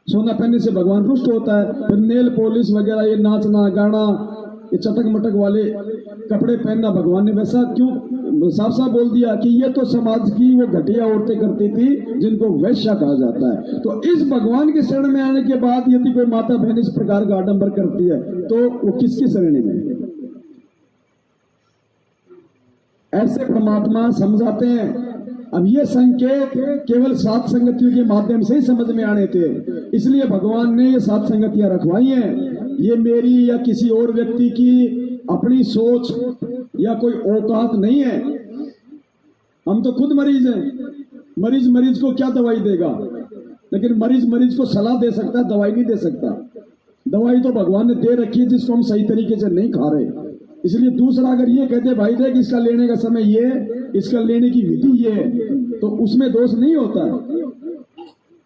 सोना पहनने से भगवान रुष्ट होता है। फिर नेल पॉलिश वगैरह, ये नाचना गाना, ये चटक मटक वाले कपड़े पहनना भगवान ने वैसा क्यों साफ साफ बोल दिया कि ये तो समाज की वो घटिया औरतें करती थी जिनको वैश्या कहा जाता है। तो इस भगवान के शरण में आने के बाद यदि कोई माता बहन इस प्रकार का आडंबर करती है तो वो किसकी श्रेणी में? ऐसे परमात्मा समझाते हैं। अब ये संकेत केवल सात संगतियों के माध्यम से ही समझ में आने थे, इसलिए भगवान ने ये सात संगतियां रखवाई हैं। ये मेरी या किसी और व्यक्ति की अपनी सोच या कोई औकात नहीं है। हम तो खुद मरीज हैं। मरीज को क्या दवाई देगा, लेकिन मरीज को सलाह दे सकता है, दवाई नहीं दे सकता। दवाई तो भगवान ने दे रखी है जिसको हम सही तरीके से नहीं खा रहे। इसलिए दूसरा अगर ये कहते भाई देख इसका लेने का समय ये, इसका लेने की विधि ये है, तो उसमें दोष नहीं होता है।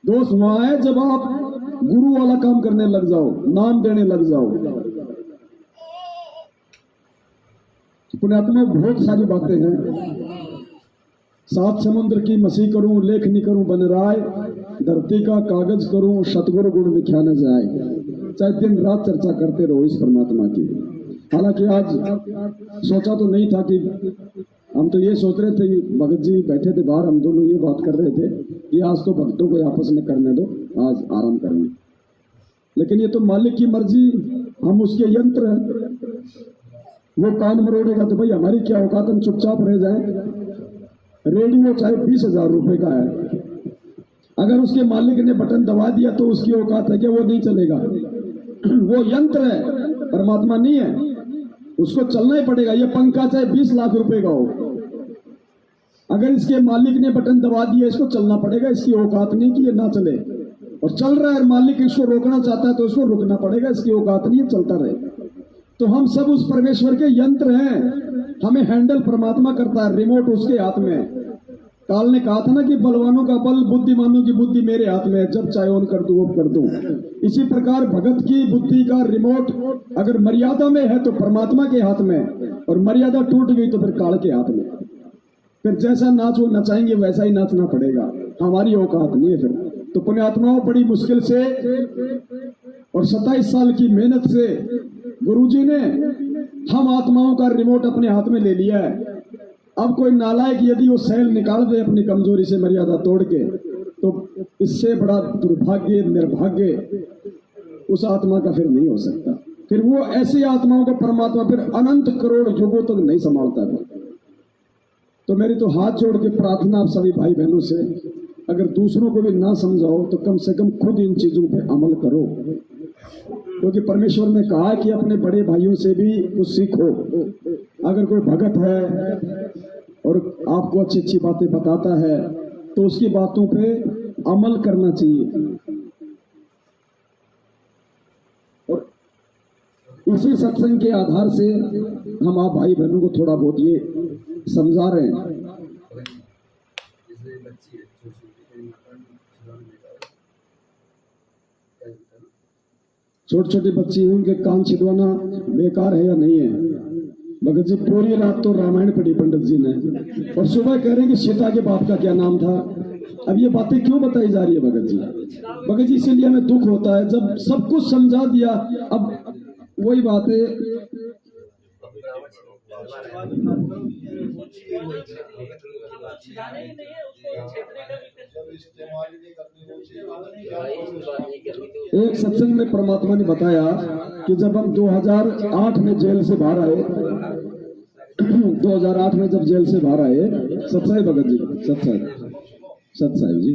दोष वहां है जब आप गुरु वाला काम करने लग जाओ, नाम देने लग जाओ। पुण्यात्मा बहुत सारी बातें हैं। सात समुद्र की मसी करूं, लेखनी करूं बन राय, धरती का कागज करूं, सतगुरु गुण लिखा न जाए। चाहे दिन रात चर्चा करते रहो इस परमात्मा की। हालांकि आज सोचा तो नहीं था कि, हम तो ये सोच रहे थे कि भगत जी बैठे थे बाहर, हम दोनों ये बात कर रहे थे कि आज तो भक्तों को आपस में करने दो, आज आराम करेंगे। लेकिन ये तो मालिक की मर्जी, हम उसके यंत्र हैं। वो कान मरोड़ेगा तो भाई हमारी क्या औकात, हम चुपचाप रह जाएं। रेडियो चाहे 20,000 रुपए का है, अगर उसके मालिक ने बटन दबा दिया तो उसकी औकात है कि वो नहीं चलेगा। वो यंत्र है, परमात्मा नहीं है, उसको चलना ही पड़ेगा। ये पंखा चाहे 20 लाख रुपए का हो, अगर इसके मालिक ने बटन दबा दिया इसको चलना पड़ेगा। इसकी औकात नहीं कि ये ना चले, और चल रहा है, मालिक इसको रोकना चाहता है तो इसको रुकना पड़ेगा। इसकी औकात नहीं है, चलता रहे। तो हम सब उस परमेश्वर के यंत्र हैं, हमें हैंडल परमात्मा करता है, रिमोट उसके हाथ में है। काल ने कहा था ना कि बलवानों का बल, बुद्धिमानों की बुद्धि मेरे हाथ में है, जब चाहे ऑन कर दूं वो कर दूं। इसी प्रकार भगत की बुद्धि का रिमोट अगर मर्यादा में है तो परमात्मा के हाथ में, और मर्यादा टूट गई तो फिर काल के हाथ में। फिर जैसा नाच वो नचाएंगे वैसा ही नाचना पड़ेगा, हमारी औकात नहीं है फिर। तो पुण्यात्माओं बड़ी मुश्किल से और 27 साल की मेहनत से गुरुजी ने हम आत्माओं का रिमोट अपने हाथ में ले लिया है। अब कोई नालायक यदि वो सैल निकाल दे अपनी कमजोरी से मर्यादा तोड़ के, तो इससे बड़ा दुर्भाग्य, निर्भाग्य उस आत्मा का फिर नहीं हो सकता। फिर वो ऐसी आत्माओं को परमात्मा फिर अनंत करोड़ युगों तक नहीं संभालता है। तो मेरी तो हाथ जोड़ के प्रार्थना आप सभी भाई बहनों से, अगर दूसरों को भी ना समझाओ तो कम से कम खुद इन चीजों पे अमल करो, क्योंकि परमेश्वर ने कहा कि अपने बड़े भाइयों से भी कुछ सीखो। अगर कोई भगत है और आपको अच्छी अच्छी बातें बताता है तो उसकी बातों पे अमल करना चाहिए। और इसी सत्संग के आधार से हम आप भाई बहनों को थोड़ा बहुत ये समझा रहे हैं। छोटी छोटी बच्ची हैं, उनके कान छिदवाना बेकार है या नहीं है? भगत जी पूरी रात तो रामायण पढ़ी पंडित जी ने, और सुबह कह रहे हैं कि सीता के बाप का क्या नाम था। अब ये बातें क्यों बताई जा रही है भगत जी? भगत जी इसीलिए हमें दुख होता है, जब सब कुछ समझा दिया अब वही बातें। एक सत्संग में परमात्मा ने बताया कि जब हम 2008 में जेल से बाहर आए, 2008 में जब जेल से बाहर आए, सत्साई भगत जी, सत्साई जी,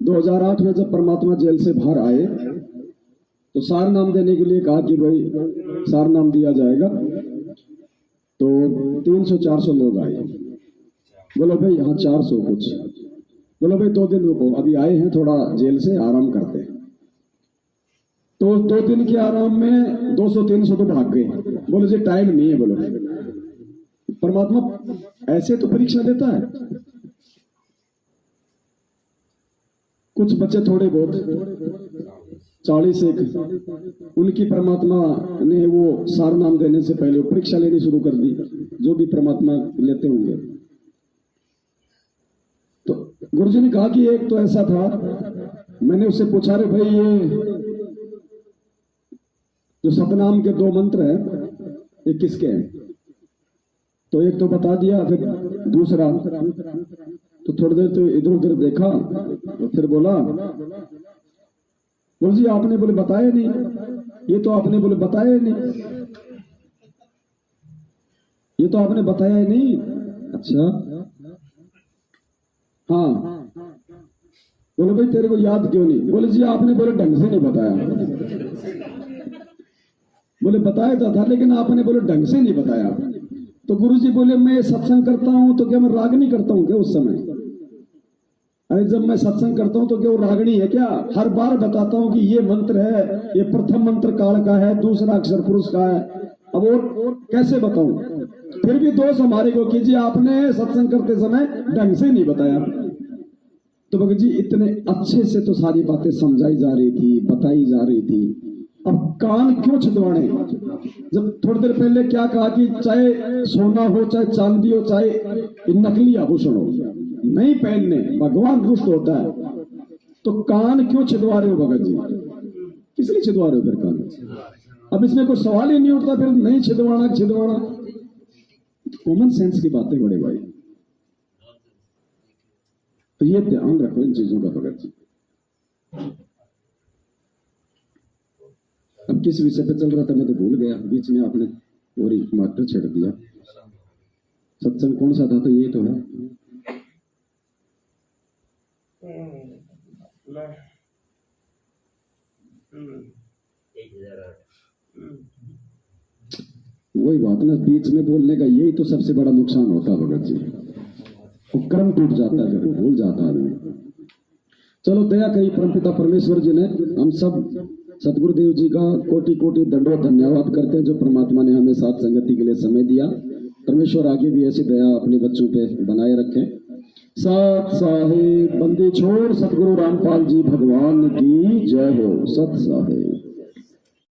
2008 में जब परमात्मा जेल से बाहर आए तो सार नाम देने के लिए कहा कि भाई सार नाम दिया जाएगा। तो 300-400 लोग आए। बोलो भाई यहाँ 400 कुछ, बोलो भाई 2 दिन रुको, अभी आए हैं थोड़ा जेल से आराम करते हैं। तो 2 दिन के आराम में 200-300 तो भाग गए। बोलो जी टाइम नहीं है। बोलो परमात्मा ऐसे तो परीक्षा देता है। कुछ बच्चे थोड़े बहुत 40 एक, उनकी परमात्मा ने वो सार नाम देने से पहले परीक्षा लेनी शुरू कर दी, जो भी परमात्मा लेते होंगे। तो गुरुजी ने कहा कि एक तो ऐसा था, मैंने उससे पूछा रे भाई ये जो सतनाम के 2 मंत्र हैं ये किसके हैं? तो एक तो बता दिया, फिर दूसरा तो थोड़ी देर तो इधर उधर देखा, तो फिर बोला बोल जी आपने बोले बताया नहीं, ये तो आपने बोले बताया नहीं, ये तो आपने बताया ही नहीं। अच्छा हाँ, बोले भाई तेरे को याद क्यों नहीं? बोले जी आपने बोले ढंग से नहीं बताया। बोले बताया था लेकिन आपने बोले ढंग से नहीं बताया। तो गुरुजी बोले मैं सत्संग करता हूं तो क्या मैं रागनी करता हूं क्या उस समय? अरे जब मैं सत्संग करता हूं तो क्या वो रागनी है क्या? हर बार बताता हूं कि ये मंत्र है, ये प्रथम मंत्र काल का है, दूसरा अक्षर पुरुष का है। अब और कैसे बताऊं? फिर भी दोष हमारे को कीजिए, आपने सत्संग करते समय ढंग से नहीं बताया। तो भगत जी इतने अच्छे से तो सारी बातें समझाई जा रही थी, बताई जा रही थी, अब कान क्यों छिदवाने? जब थोड़ी देर पहले क्या कहा कि चाहे सोना हो, चाहे चांदी हो, चाहे नकली आभूषण हो, नहीं पहनने, भगवान रुष्ट होता है। तो कान क्यों छिदवा रहे हो भगत जी? किस लिए छिदवा रहे हो फिर कान? अब इसमें कोई सवाल ही नहीं उठता, फिर नहीं छिदवाना। कॉमन सेंस की बातें बड़े भाई, तो ये ध्यान रखो इन चीजों का भगत जी। अब किस विषय पे चल रहा था मैं तो भूल गया, बीच में आपने और एक मास्टर छेड़ दिया। सत्संग कौन सा था? तो ये तो है वही बात ना, बीच में बोलने का यही तो सबसे बड़ा नुकसान होता है भगत जी, वो क्रम टूट जाता है, फिर भूल जाता है आदमी। चलो दया करी परमपिता परमेश्वर जी ने, हम सब सतगुरुदेव जी का कोटि कोटि दंडवत धन्यवाद करते हैं जो परमात्मा ने हमें साथ संगति के लिए समय दिया। परमेश्वर आगे भी ऐसी दया अपने बच्चों पे बनाए रखें। सत साहिब बंदी छोड़ सतगुरु रामपाल जी भगवान की जय हो। सत साहिब।